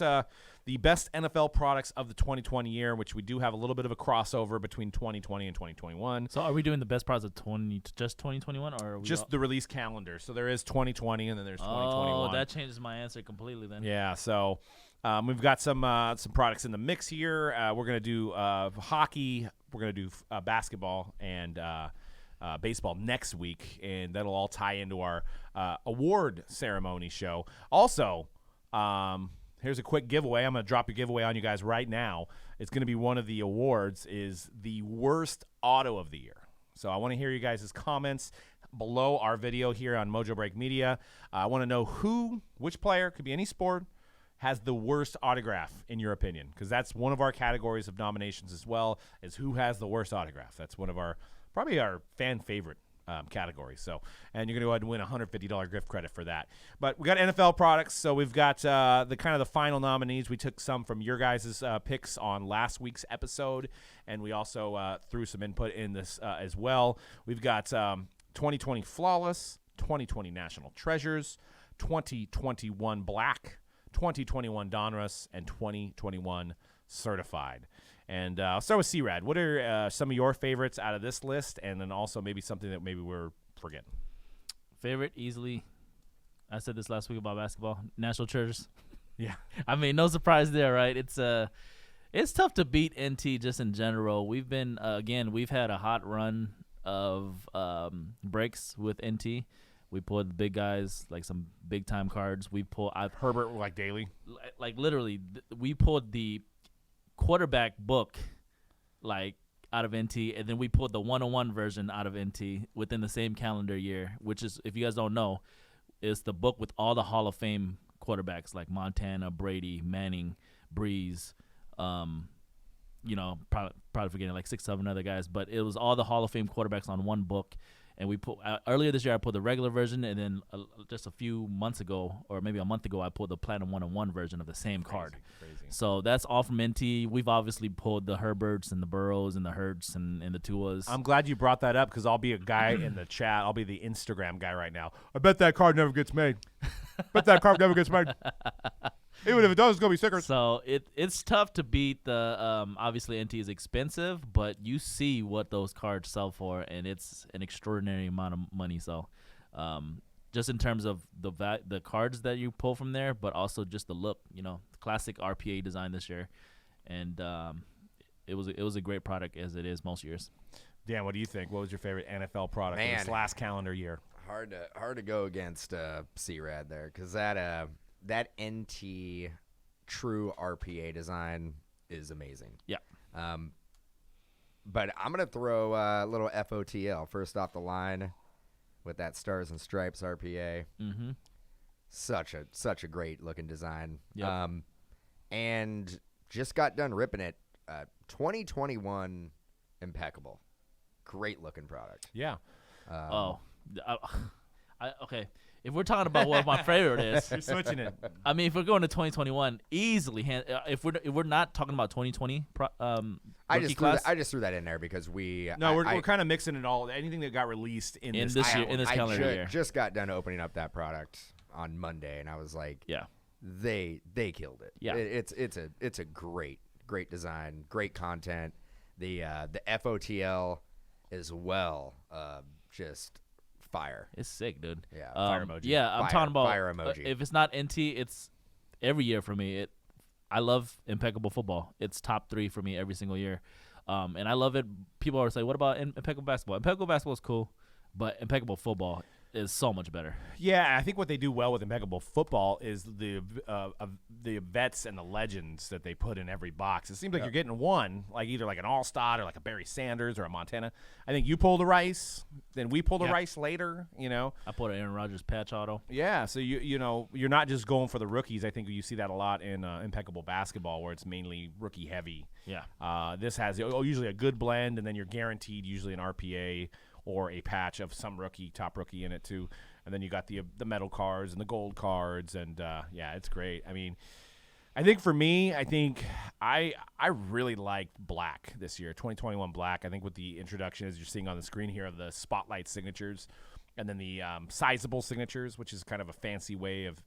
the best NFL products of the 2020 year, which we do have a little bit of a crossover between 2020 and 2021. So are we doing the best parts of 2021 or are we Just the release calendar. So there is 2020 and then there's 2021. Oh, that changes my answer completely then. Yeah, so we've got some products in the mix here. We're going to do hockey. We're going to do basketball and baseball next week, and that'll all tie into our award ceremony show. Also, here's a quick giveaway. I'm going to drop a giveaway on you guys right now. It's going to be one of the awards is the worst auto of the year. So I want to hear you guys' comments below our video here on Mojobreak Media. I want to know which player, could be any sport, has the worst autograph in your opinion, because that's one of our categories of nominations as well, is who has the worst autograph. That's one of probably our fan favorite categories. So, and you're going to go ahead and win a $150 gift credit for that. But we got NFL products, so we've got the final nominees. We took some from your guys' picks on last week's episode, and we also threw some input in this as well. We've got 2020 Flawless, 2020 National Treasures, 2021 Black, 2021 Donruss, and 2021 Certified. And I'll start with C-Rad. What are some of your favorites out of this list, and then also maybe something that maybe we're forgetting? Favorite, easily. I said this last week about basketball. National Treasures. Yeah. I mean, no surprise there, right? It's tough to beat NT just in general. We've been we've had a hot run of breaks with NT. We pulled the big guys, like some big time cards. I've Herbert, like daily. like literally, we pulled the quarterback book, like out of NT, and then we pulled the 101 version out of NT within the same calendar year. Which is, if you guys don't know, is the book with all the Hall of Fame quarterbacks like Montana, Brady, Manning, Breeze. Probably forgetting like 6-7 other guys, but it was all the Hall of Fame quarterbacks on one book. And we put earlier this year, I pulled the regular version, and then just a few months ago, or maybe a month ago, I pulled the Platinum 101 version of the same card. Crazy. So that's all from NT. We've obviously pulled the Herberts and the Burrows and the Hurts and the Tuas. I'm glad you brought that up because I'll be a guy in the chat. I'll be the Instagram guy right now. I bet that card never gets made. Bet that card never gets made. Even if it does, it's going to be stickers. So it's tough to beat the obviously NT is expensive, but you see what those cards sell for, and it's an extraordinary amount of money. So just in terms of the cards that you pull from there, but also just the look, classic RPA design this year, and it was a great product as it is most years. Dan, what do you think? What was your favorite NFL product Man. in this last calendar year? Hard to go against C-Rad there, because that NT true RPA design is amazing. Yeah. But I'm going to throw a little FOTL first off the line with that Stars and Stripes RPA. Mm-hmm. Such a great looking design. Yep. and just got done ripping it. 2021, impeccable. Great looking product. Yeah. Okay. If we're talking about what my favorite is, You're switching it. I mean, if we're going to 2021, easily. If we're not talking about 2020, I rookie just class, threw that in there because we're kind of mixing it all. Anything that got released in this year, in this calendar year. Just got done opening up that product on Monday, and I was like, yeah, they killed it. Yeah, it's a great design, great content. The FOTL as well, just fire. It's sick, dude. Yeah, fire emoji. Yeah, I'm talking about fire emoji. If it's not NT, it's every year for me. I love impeccable football. It's top 3 for me every single year, and I love it. People always say, "What about impeccable basketball?" Impeccable basketball is cool, but impeccable football is so much better. Yeah, I think what they do well with impeccable football is the vets and the legends that they put in every box. It seems like you're getting one, like either like an All-Star or like a Barry Sanders or a Montana. I think you pulled a Rice, then we pulled a Rice later. I pulled an Aaron Rodgers patch auto. Yeah, so you're not just going for the rookies. I think you see that a lot in impeccable basketball, where it's mainly rookie heavy. Yeah, this has usually a good blend, and then you're guaranteed usually an RPA or a patch of some top rookie in it too. And then you got the metal cards and the gold cards, and it's great. I mean, I think for me, I really liked black this year, 2021 black. I think with the introduction, as you're seeing on the screen here, of the spotlight signatures, and then the sizable signatures, which is kind of a fancy way of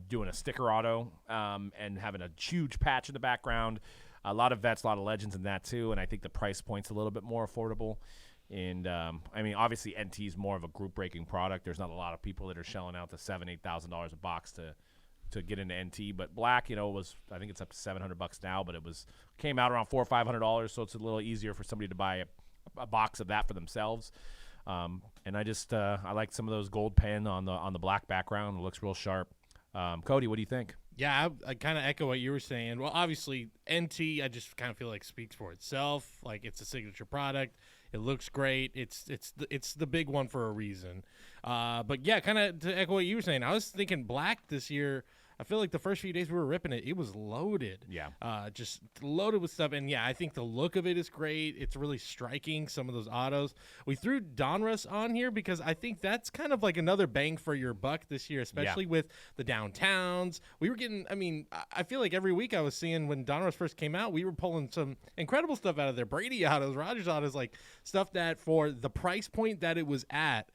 doing a sticker auto and having a huge patch in the background. A lot of vets, a lot of legends in that too, and I think the price point's a little bit more affordable. And I mean, obviously, NT is more of a group-breaking product. There's not a lot of people that are shelling out the $7,000-$8,000 a box to get into NT. But black, was, I think it's up to $700 now, but came out around $400 or $500, so it's a little easier for somebody to buy a box of that for themselves. And I like some of those gold pen on the black background. It looks real sharp. Cody, what do you think? Yeah, I kind of echo what you were saying. Well, obviously, NT, I just kind of feel like speaks for itself. Like, it's a signature product. It looks great. It's the big one for a reason. But yeah, kind of to echo what you were saying, I was thinking black this year. I feel like the first few days we were ripping it, it was loaded. Yeah. Just loaded with stuff. And yeah, I think the look of it is great. It's really striking, some of those autos. We threw Donruss on here because I think that's kind of like another bang for your buck this year, especially with the downtowns. We were getting, I feel like every week I was seeing when Donruss first came out, we were pulling some incredible stuff out of there. Brady autos, Rodgers autos, like stuff that for the price point that it was at,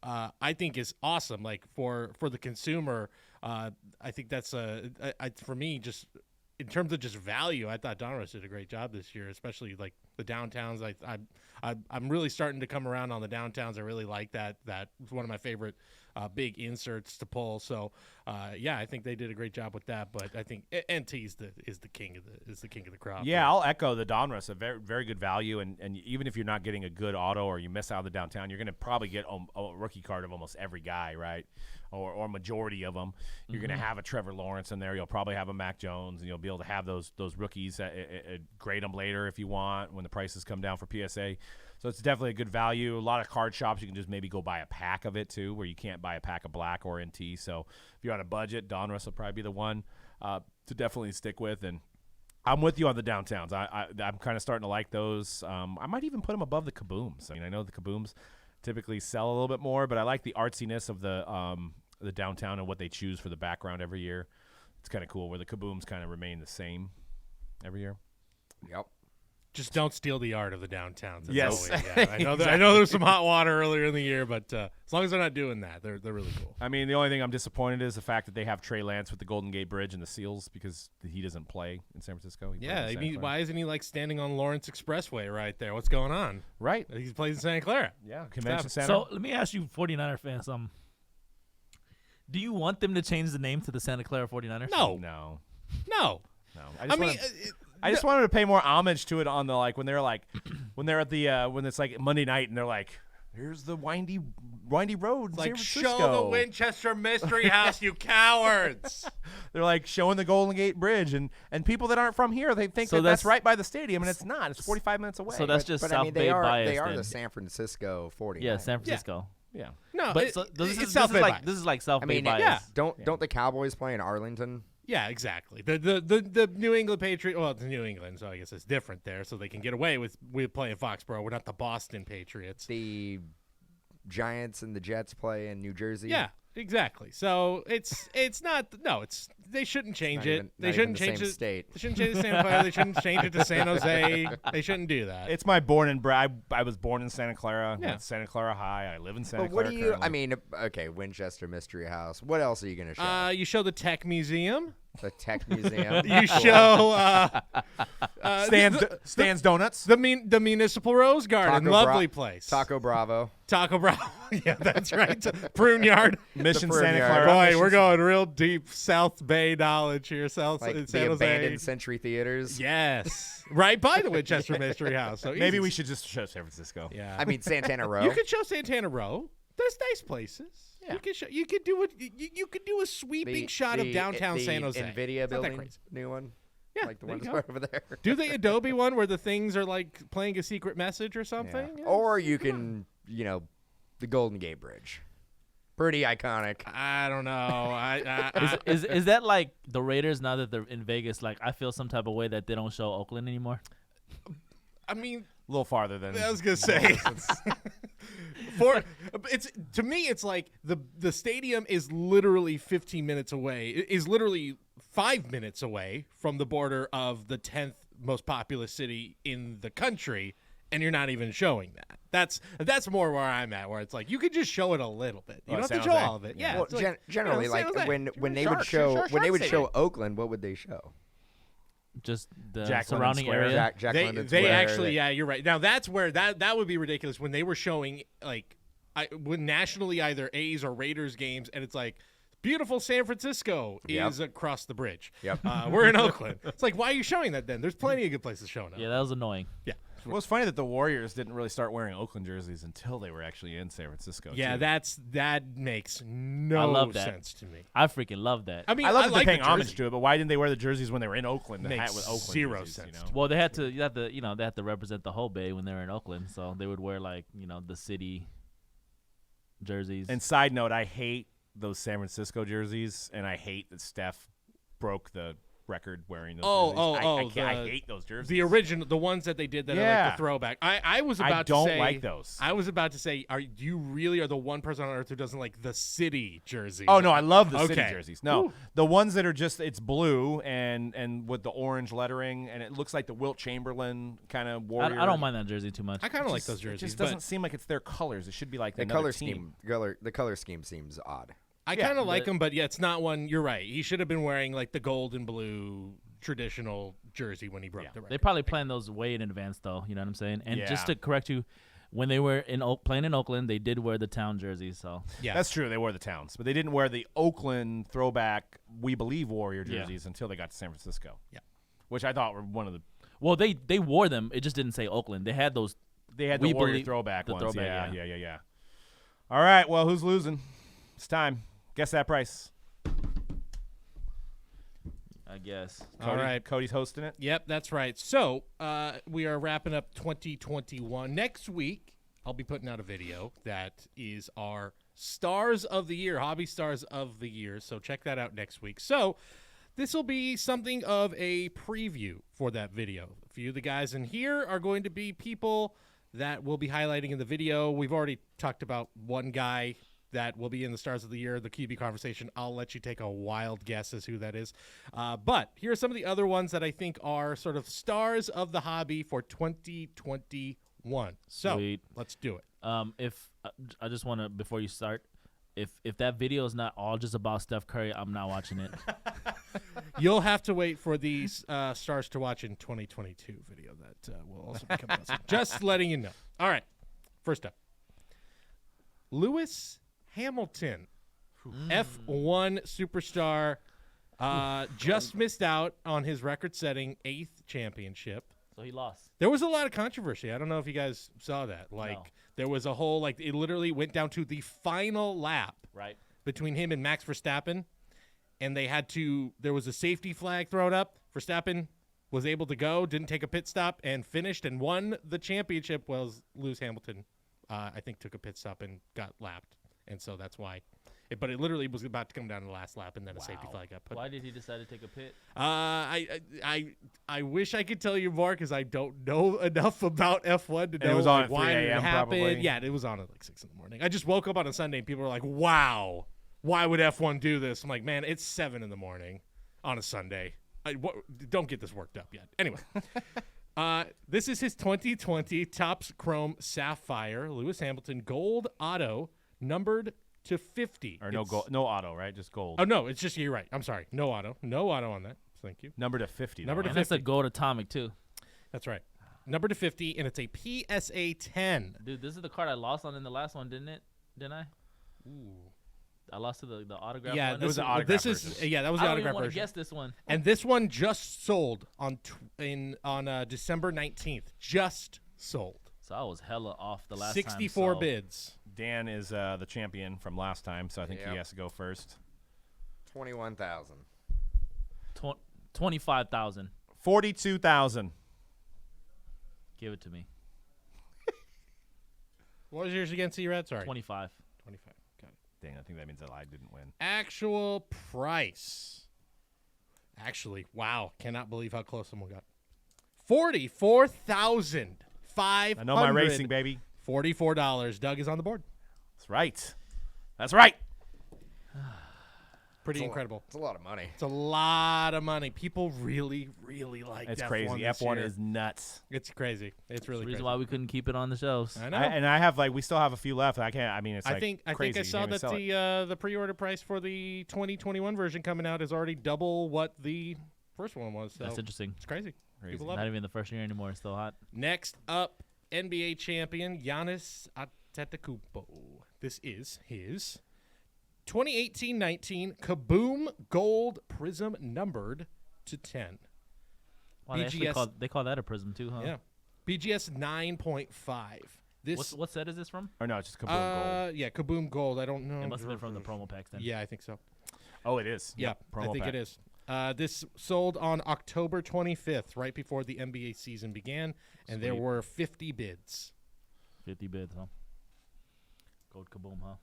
I think is awesome. Like for the consumer, I think that's for me, just in terms of just value, I thought Donruss did a great job this year, especially like the downtowns. I'm really starting to come around on the downtowns. I really like that. That was one of my favorite big inserts to pull. So I think they did a great job with that. But I think NT is the king of the crop. Yeah, I'll echo the Donruss, a very, very good value. And even if you're not getting a good auto or you miss out on the downtown, you're going to probably get a rookie card of almost every guy, right? Or majority of them. You're going to have a Trevor Lawrence in there. You'll probably have a Mac Jones, and you'll be able to have those rookies grade them later if you want when the prices come down for PSA. So it's definitely a good value. A lot of card shops, you can just maybe go buy a pack of it too, where you can't buy a pack of black or NT. So if you're on a budget, Donruss will probably be the one to definitely stick with. And I'm with you on the downtowns. I'm kind of starting to like those. I might even put them above the Kabooms. I mean, I know the Kabooms typically sell a little bit more, but I like the artsiness of the downtown and what they choose for the background every year. It's kind of cool where the Kabooms kind of remain the same every year. Yep. Just don't steal the art of the downtowns. Yes. I know I know there's some hot water earlier in the year, but as long as they're not doing that, they're really cool. I mean, the only thing I'm disappointed is the fact that they have Trey Lance with the Golden Gate Bridge and the seals because he doesn't play in San Francisco. Why isn't he like standing on Lawrence Expressway right there? What's going on? Right. He plays in Santa Clara. Yeah, convention center. So let me ask you, 49er fans, do you want them to change the name to the Santa Clara 49ers? No. I just wanted to pay more homage to it on the when they're at the when it's like Monday night and they're like, here's the windy road. In Like, San show Francisco. the Winchester Mystery House, you cowards. They're like showing the Golden Gate Bridge, and people that aren't from here, they think So that's that's- right by the stadium, and it's not. It's 45 minutes away. So that's just But South I mean, Bay they are bias. the San Francisco 49ers. Yeah, San Francisco. yeah. No, But this it's is South Bay like bias. this is like South I Bay mean, bias. yeah. don't the Cowboys play in Arlington? Yeah, exactly. The New England Patriots. Well, it's New England, so I guess it's different there. So they can get away with playing Foxborough. We're not the Boston Patriots. The Giants and the Jets play in New Jersey. Yeah, exactly. So it's not. No, they shouldn't change Not it. even- They not even shouldn't the change same it. state. They shouldn't change it to Santa Clara. They shouldn't change it to San Jose. They shouldn't do that. It's my born and bred. I was born in Santa Clara. Yeah. Went to Santa Clara High. I live in Santa But what Clara. do you? currently. I mean, okay, Winchester Mystery House. What else are you gonna show? You show the Tech Museum. The Tech Museum. You show Stan's Donuts. the Municipal Rose Garden. Taco Lovely Bra- place. Taco Bravo. Taco Bravo. Yeah, that's right. Prune Yard. Mission Prune Santa Yard. Clara. Boy, Mission we're going real deep South Bay knowledge here. South Like San the Jose. abandoned Century Theaters. Yes, right by the Winchester Mystery House. So Maybe easy. we should just show San Francisco. Yeah, I mean, Santana Row. you could show Santana Row. There's nice places. Yeah. You could show. You could do it. You could do a sweeping shot of downtown San Jose. NVIDIA It's not that building, crazy. new one. Yeah, Like the there you ones go. over there. Do the Adobe one where the things are like playing a secret message or Yeah. something? Yeah. Or you can, the Golden Gate Bridge. Pretty iconic. I don't know. I Is that like the Raiders now that they're in Vegas? Like I feel some type of way that they don't show Oakland anymore. I mean, A little farther than. I was gonna say. To me, it's like the stadium is literally 15 minutes away. It is literally 5 minutes away from the border of the 10th most populous city in the country, and you're not even showing that. That's more where I'm at, where it's like you could just show it a little bit. You Oh, don't have San to show Jose. all of it. Yeah. Well, it's like, generally, San like Jose. when they Shark, would show Shark when they would Stadium. show Oakland, what would they show? Just the Jack surrounding London Square. area. Jack they London they Square, actually yeah, you're right. Now that's where that would be ridiculous when they were showing like when nationally either A's or Raiders games, and it's like beautiful San Francisco Yep. is across the bridge. Yep. We're in Oakland. It's like, why are you showing that then? There's plenty of good places showing up. Yeah, that was annoying. Yeah. Well, it's funny that the Warriors didn't really start wearing Oakland jerseys until they were actually in San Francisco. Yeah, too. that makes no I love that. sense to me. I freaking love that. I mean, I love that like they're paying the homage jersey. to it, but why didn't they wear the jerseys when they were in Oakland? The Makes hat with Oakland zero jerseys, sense. Well, they had to represent the whole Bay when they were in Oakland, so they would wear like the city jerseys. And side note, I hate those San Francisco jerseys, and I hate that Steph broke the record wearing those jerseys. I hate those jerseys. The original, the ones that they did that are like Yeah. the throwback. I was about I to don't say, like those. I was about to say, you really are the one person on earth who doesn't like the city jersey? Oh no, I love the city Okay. jerseys. No, Woo. the ones that are just it's blue and with the orange lettering, and it looks like the Wilt Chamberlain kind of warrior. I don't mind that jersey too much. I kind of like Just- those jerseys. It just but doesn't seem like it's their colors. It should be like The another color team. scheme, the color scheme seems odd. I Yeah, kind of like but- him, but yeah, it's not one. You're right. He should have been wearing like the gold and blue traditional jersey when he broke the record. They probably planned those way in advance, though. You know what I'm saying? And just Yeah. to correct you, when they were playing in Oakland, they did wear the town jerseys. So yeah, That's true. They wore the towns, but they didn't wear the Oakland throwback "We Believe" Warrior Yeah. jerseys until they got to San Francisco. Yeah. which I thought were one of the. well, they wore them. It just didn't say Oakland. They had those. They had the We Warrior Believe- throwback the ones. throwback, Yeah. All right. Well, who's losing? It's time. Guess that price. I guess. All right. Cody's hosting it. Yep, that's right. So we are wrapping up 2021. Next week, I'll be putting out a video that is our Stars of the Year, Hobby Stars of the Year. So check that out next week. So this will be something of a preview for that video. A few of the guys in here are going to be people that we'll be highlighting in the video. We've already talked about one guy that will be in the Stars of the Year, the QB conversation. I'll let you take a wild guess as who that is. But here are some of the other ones that I think are sort of stars of the hobby for 2021. So Sweet. let's do it. If I just want to before you start, if that video is not all just about Steph Curry, I'm not watching it. You'll have to wait for these stars to watch in 2022 video that will also be coming out soon. Just letting you know. All right. First up, Lewis Hamilton, F1 superstar, just missed out on his record-setting 8th championship. So he lost. There was a lot of controversy. I don't know if you guys saw that. Like, No. there was a whole, like, it literally went down to the final lap Right. between him and Max Verstappen, and they had to, there was a safety flag thrown up. Verstappen was able to go, didn't take a pit stop, and finished and won the championship, while Lewis Hamilton, I think, took a pit stop and got lapped. And so that's why But it literally was about to come down to the last lap, and then a safety flag got put. Why did he decide to take a pit? I wish I could tell you more because I don't know enough about F1 to know it was on like, at why 3 it a.m. happened. probably. Yeah, it was on at like 6 in the morning. I just woke up on a Sunday and people were like, "Wow, why would F1 do this?" I'm like, "Man, it's 7 in the morning on a Sunday. Don't get this worked up yet." Anyway. This is his 2020 Topps Chrome Sapphire Lewis Hamilton Gold Auto, numbered to 50. Or no auto, right? Just gold. Oh no, it's just you're right. I'm sorry, no auto on that. Thank you. Number to 50. Number to And that's a 50. gold atomic too. That's right. Number to 50, and it's a PSA 10. Dude, this is the card I lost on in the last one, didn't I? Ooh. I lost to the autograph Yeah, one. was the autograph this version. is that was I the don't even autograph want to version. guess this one. And this one just sold on December 19th. Just sold. So I was hella off the last 64 time. So bids. Dan is the champion from last time, so I think Yep. he has to go first. 21,000. 25,000. 42,000. Give it to me. What was yours again, C-Red? Sorry. 25. 25. Got it. Dang, I think that means that I didn't win. Actual price. Actually, wow. Cannot believe how close someone got. 44,500. I know my racing, baby. $44. Doug is on the board. That's right. That's right. Pretty It's a incredible. It's a lot of money. It's a lot of money. People really, really like It's F1 crazy. this F1 year. is nuts. It's crazy. It's really The crazy. reason why we couldn't keep it on the shelves. I know. I have we still have a few left. I can't. I mean, it's I like think crazy. I You saw can't even that sell it. the pre-order price for the 2021 version coming out is already double what the first one was. So That's interesting. it's crazy. Crazy. People love Not it. even the first year anymore. It's still hot. Next up, NBA champion Giannis Antetokounmpo. This is his 2018-19 Kaboom Gold Prism, numbered to 10. Wow, they, actually BGS they call that a prism too, huh? Yeah, BGS 9.5. This What set is this from? Or no, it's just Kaboom Gold. yeah, Kaboom Gold. I don't know. It must have been from the promo packs then. Yeah, I think so. Oh, it is. Yeah, Yep, I promo think pack. it is. This sold on October 25th, right before the NBA season began, and there Sweet. were 50 bids. 50 bids, huh? Gold kaboom, huh?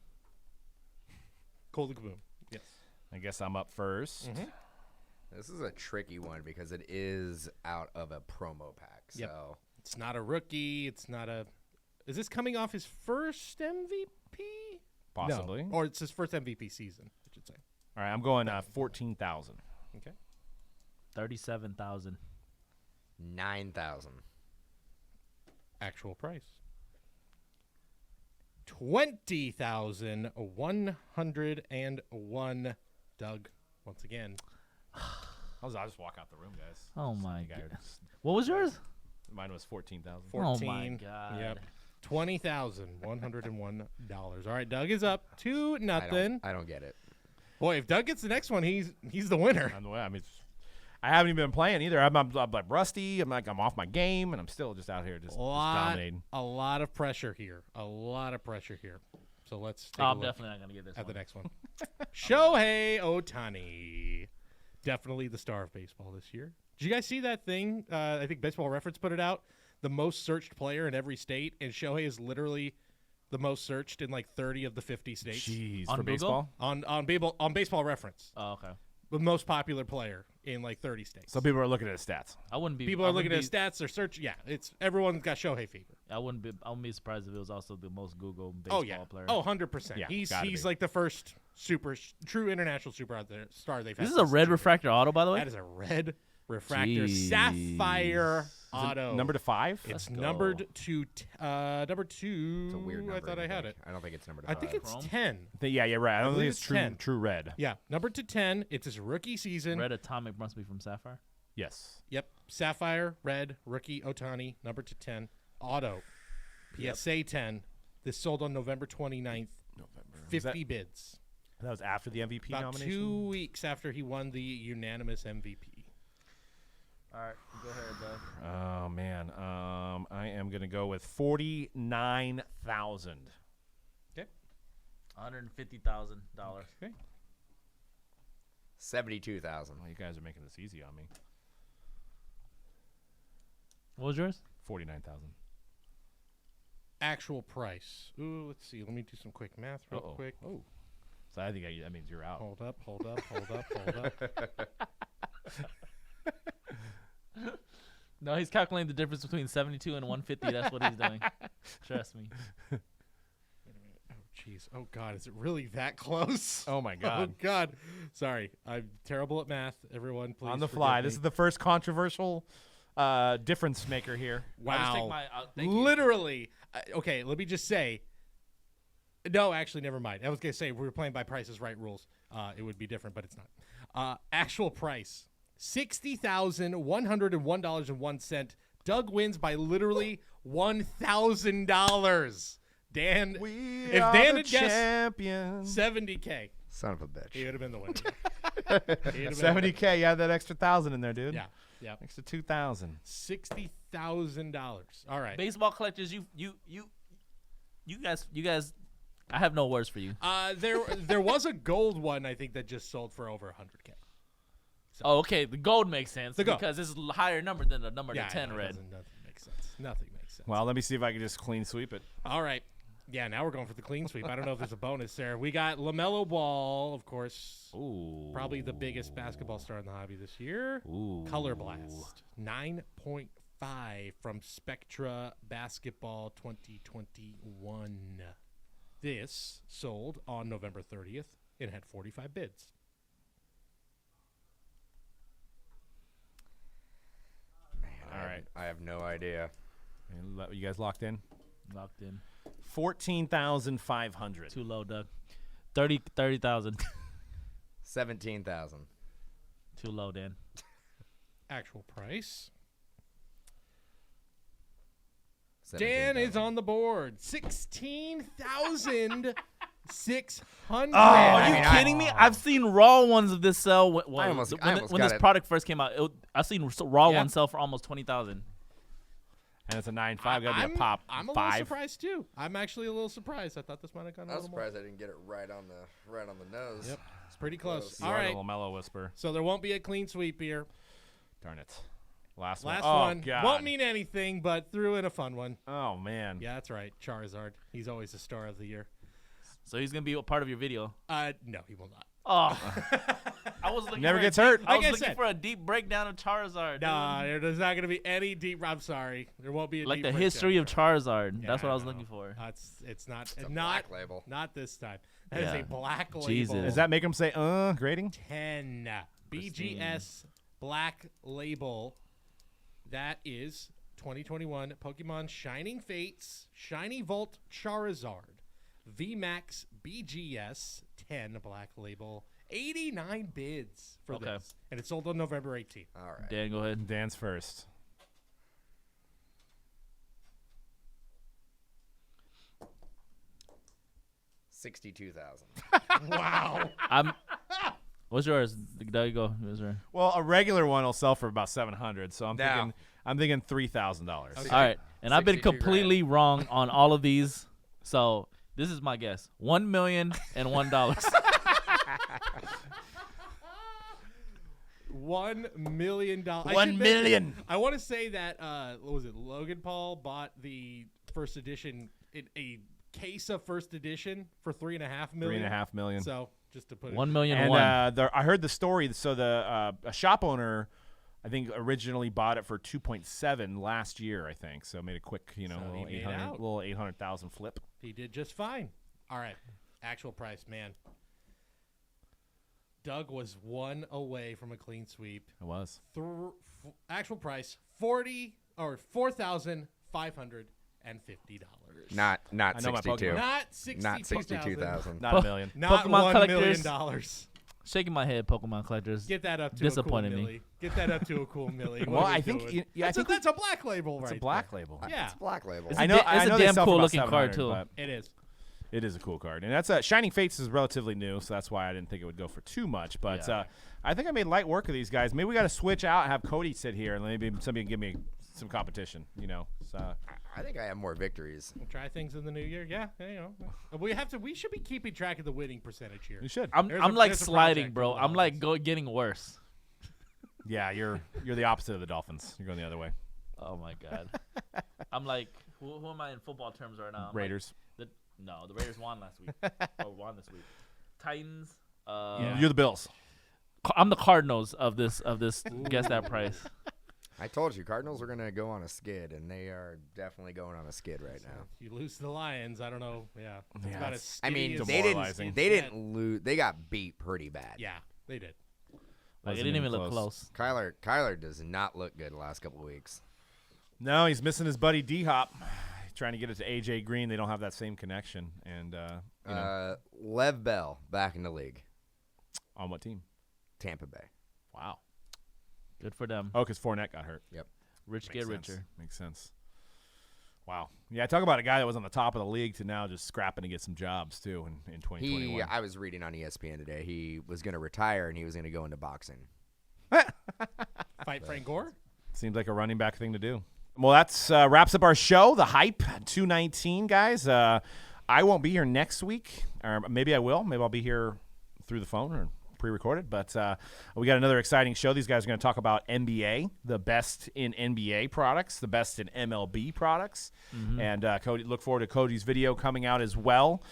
Gold Kaboom. Yes. I guess I'm up 1st. Mhm. This is a tricky one because it is out of a promo pack. Yep. So It's not a rookie. It's not a. Is this coming off his first MVP? Possibly. No. Or it's his first MVP season, I should say. All right, I'm going 14,000. Okay. 37,000. 9,000. Actual price. 20,101. Doug, once again. I'll just walk out the room, guys. Oh my You guys god. are just- What was yours? Mine was 14,000. 14. Oh my god. Yep. $20,101. All right, Doug is up 2-0. I don't get it. Boy, if Doug gets the next one, he's the winner. On the way. I mean, I haven't even been playing either. I'm like rusty. I'm off my game, and I'm still just out here just dominating. A lot of pressure here. So let's take a I'm look definitely not gonna get this at one. the next one. Shohei Ohtani, definitely the star of baseball this year. Did you guys see that thing? I think Baseball Reference put it out. The most searched player in every state, and Shohei is literally the most searched in like 30 of the 50 states. Jeez, On for Google? baseball. On Baseball Reference, Oh, okay. the most popular player in like 30 states. So people are looking at his stats. I wouldn't be. People I are looking at wouldn't his stats. They're searching. Yeah, it's everyone's got Shohei fever. I wouldn't be surprised if it was also the most Google baseball Oh yeah. player. Oh, 100%. Yeah, he's gotta be. like the first true international super out there star they've had. This is a red refractor auto, by the way. That is a red refractor Jeez. sapphire auto. Number to 5. It's Let's go. numbered to number 2. It's a weird number. I thought I had it. I don't think it's number 5. I think it's Chrome? 10. Yeah, you're right. I don't think believe it's it's true 10. true red. Yeah, numbered to 10. It's his rookie season. Red atomic must be from Sapphire. Yes. Yep, sapphire red rookie Ohtani, numbered to 10. Auto, PSA 10. This sold on November 29th. November. 50 bids. That was after the MVP About nomination. 2 weeks after he won the unanimous MVP. All right, go ahead, Doug. Oh man. I am gonna go with 49,000. $150,000. Okay. 72,000. Well, you guys are making this easy on me. What was yours? 49,000. Actual price. Ooh, let's see. Let me do some quick math real quick. Oh. So I think that means you're out. Hold up. No, he's calculating the difference between 72 and 150. That's what he's doing. Trust me. Wait a minute. Oh, jeez. Oh, God. Is it really that close? Oh, my Oh, God. God. Sorry. I'm terrible at math. Everyone, please. On the forgive fly. me. This is the first controversial difference maker here. I'll just take Wow. my, thank you. Literally. Okay, let me just say. No, actually, never mind. I was going to say, if we were playing by Price is Right rules, it would be different, but it's not. Actual price, $60,101.01. Doug wins by literally $1,000. Dan, We if are Dan the had guessed champions. $70K, Son of a bitch. he would have been the winner. 70K. You had that extra 1,000 in there, dude. Yeah, yeah. Extra 2,000. $60,000. All right. Baseball collectors, you guys. I have no words for you. There was a gold one, I think, that just sold for over 100K. Oh, okay. The gold makes sense The gold. because it's a higher number than the number Yeah, to 10 no, red. Nothing makes sense. Nothing makes sense. Well, let me see if I can just clean sweep it. All right. Yeah, now we're going for the clean sweep. I don't know if there's a bonus there. We got LaMelo Ball, of course. Ooh. Probably the biggest basketball star in the hobby this year. Ooh. Color Blast. 9.5 from Spectra Basketball 2021. This sold on November 30th and had 45 bids. Man, All right. I have no idea. You guys locked in? Locked in. 14,500. Too low, Doug. 30,000. 17,000. Too low, Dan. Actual price. 17,000. Dan is on the board. 16,600. Oh, are I you mean, kidding me? I've seen raw ones of this sell. When almost when got this it. product first came out, I've seen raw Yeah. ones sell for almost 20,000. And it's a 9.5. Got to be a pop. I'm a 5. little surprised too. I'm actually a little surprised. I thought this might have gone a I was little more. surprised I didn't get it right on the nose. Yep, it's pretty close. You All are right, the LaMelo whisper. so there won't be a clean sweep here. Darn it. Last Last one. one Oh, God. won't mean anything, but threw in a fun one. Oh, man. Yeah, that's right. Charizard. He's always the star of the year. So he's gonna be a part of your video. No, he will not. Oh, I was looking. Never for gets a hurt. deep- I was Like I looking said. for a deep breakdown of Charizard. Nah, there's not going to be any deep. I'm sorry, there won't be a like deep the breakdown. history of Charizard. Yeah, That's what I was no. looking for. It's not. It's a not black label. Not this time. That is Yeah. a black label. Jesus. Does that make him say, grading? 10 BGS black label. That is 2021 Pokemon Shining Fates Shiny Volt Charizard VMAX BGS 10 black label. 89 bids for Okay. this, and it sold on November 18th. All right. Dan, go ahead. Dan's first. $62,000. Wow. What's yours? Doug, go. What's yours? Well, a regular one will sell for about 700, so I'm Now. thinking $3,000. Okay. All right, and I've been 62 grand. completely wrong on all of these. So this is my guess: $1,001,001. $1 million. $1 million. I want to say that what was it? Logan Paul bought the first edition, a case of first edition for $3.5 million. $3.5 million. So just to put it, 1,000,001. And I heard the story. So a shop owner, I think, originally bought it for 2.7 last year. I think so. Made a quick, So he little made 800, out. little 800,000 flip. he did just fine. All right, actual price, man. Doug was one away from a clean sweep. It was. Actual price $4,550. Not I know my 62. Pokemon. Not 62,000. Not 62,000. Not a million. Not Pokemon $1 million. collectors. Shaking my head, Pokemon collectors. Get that up to Disappointed a cool me. milli. Get that up to a cool milli. Well, What are we I think doing? I think that's a black label, it's right? a black label. Yeah. It's a black label. It's I a know. da- I it's a know they damn sell for cool about looking card, 700, too. but It is. it is a cool card, and that's Shining Fates is relatively new, so that's why I didn't think it would go for too much. But Yeah. I think I made light work of these guys. Maybe we got to switch out and have Cody sit here, and maybe somebody can give me some competition. So I think I have more victories. We'll try things in the new year. Yeah, we should be keeping track of the winning percentage here. you should. I'm There's I'm a- like there's a sliding, project bro. of the I'm like Dolphins. getting worse. Yeah, you're the opposite of the Dolphins. You're going the other way. Oh my god. I'm like, who am I in football terms right now? I'm like Raiders. the Raiders won last week or won this week. Titans. You're the Bills. I'm the Cardinals of this. Guess that price. I told you, Cardinals are going to go on a skid, and they are definitely going on a skid right now. You lose to the Lions, I don't know. Yeah. Yeah, About it's- I mean, as- they demoralizing. didn't lose. They got beat pretty bad. Yeah, they did. Like, it Wasn't didn't even even look close. Kyler does not look good the last couple of weeks. No, he's missing his buddy D-Hop. Trying to get it to A.J. Green. They don't have that same connection. And, Lev Bell back in the league. on what team? Tampa Bay. Wow. Good for them. Oh, because Fournette got hurt. Yep. Rich Makes get sense. richer. Makes sense. Wow. Yeah, talk about a guy that was on the top of the league to now just scrapping to get some jobs, too, in 2021. I was reading on ESPN today. He was going to retire, and he was going to go into boxing. Fight Frank Gore? Seems like a running back thing to do. Well, that's wraps up our show, The Hype 219, guys. I won't be here next week, or maybe I will. Maybe I'll be here through the phone or pre-recorded, but we got another exciting show. These guys are going to talk about NBA, the best in NBA products, the best in MLB products, and Cody, look forward to Cody's video coming out as well.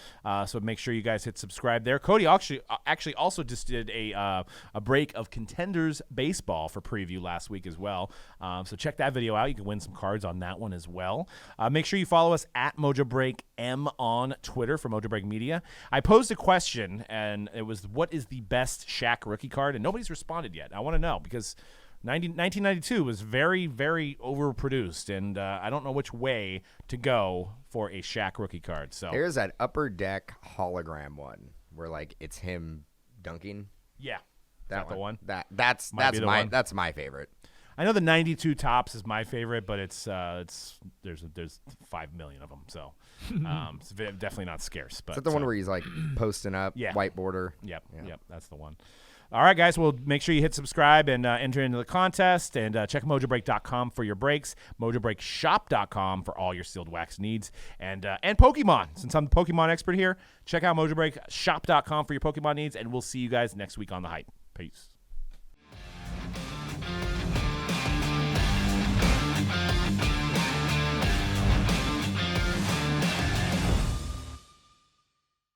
So make sure you guys hit subscribe there. Cody actually also just did a break of Contenders baseball for preview last week as well. So check that video out. You can win some cards on that one as well. Make sure you follow us at Mojobreak M on Twitter for Mojobreak Media. I posed a question, and it was, what is the best Shaq rookie card? And nobody's responded yet. I want to know because 1992 was very, very overproduced, and I don't know which way to go for a Shaq rookie card. So There's that Upper Deck hologram one where like it's him dunking. yeah, That the one? That's Might be the my one. that's my favorite. I know the 92 tops is my favorite, but it's there's 5 million of them, so it's definitely not scarce. But Is that the one where he's like posting up, Yeah. white border? Yep, Yeah. yep, that's the one. All right, guys. Well, make sure you hit subscribe and enter into the contest, and check Mojobreak.com for your breaks, MojobreakShop.com for all your sealed wax needs, and Pokemon. Since I'm the Pokemon expert here, check out MojobreakShop.com for your Pokemon needs, and we'll see you guys next week on The Hype. Peace.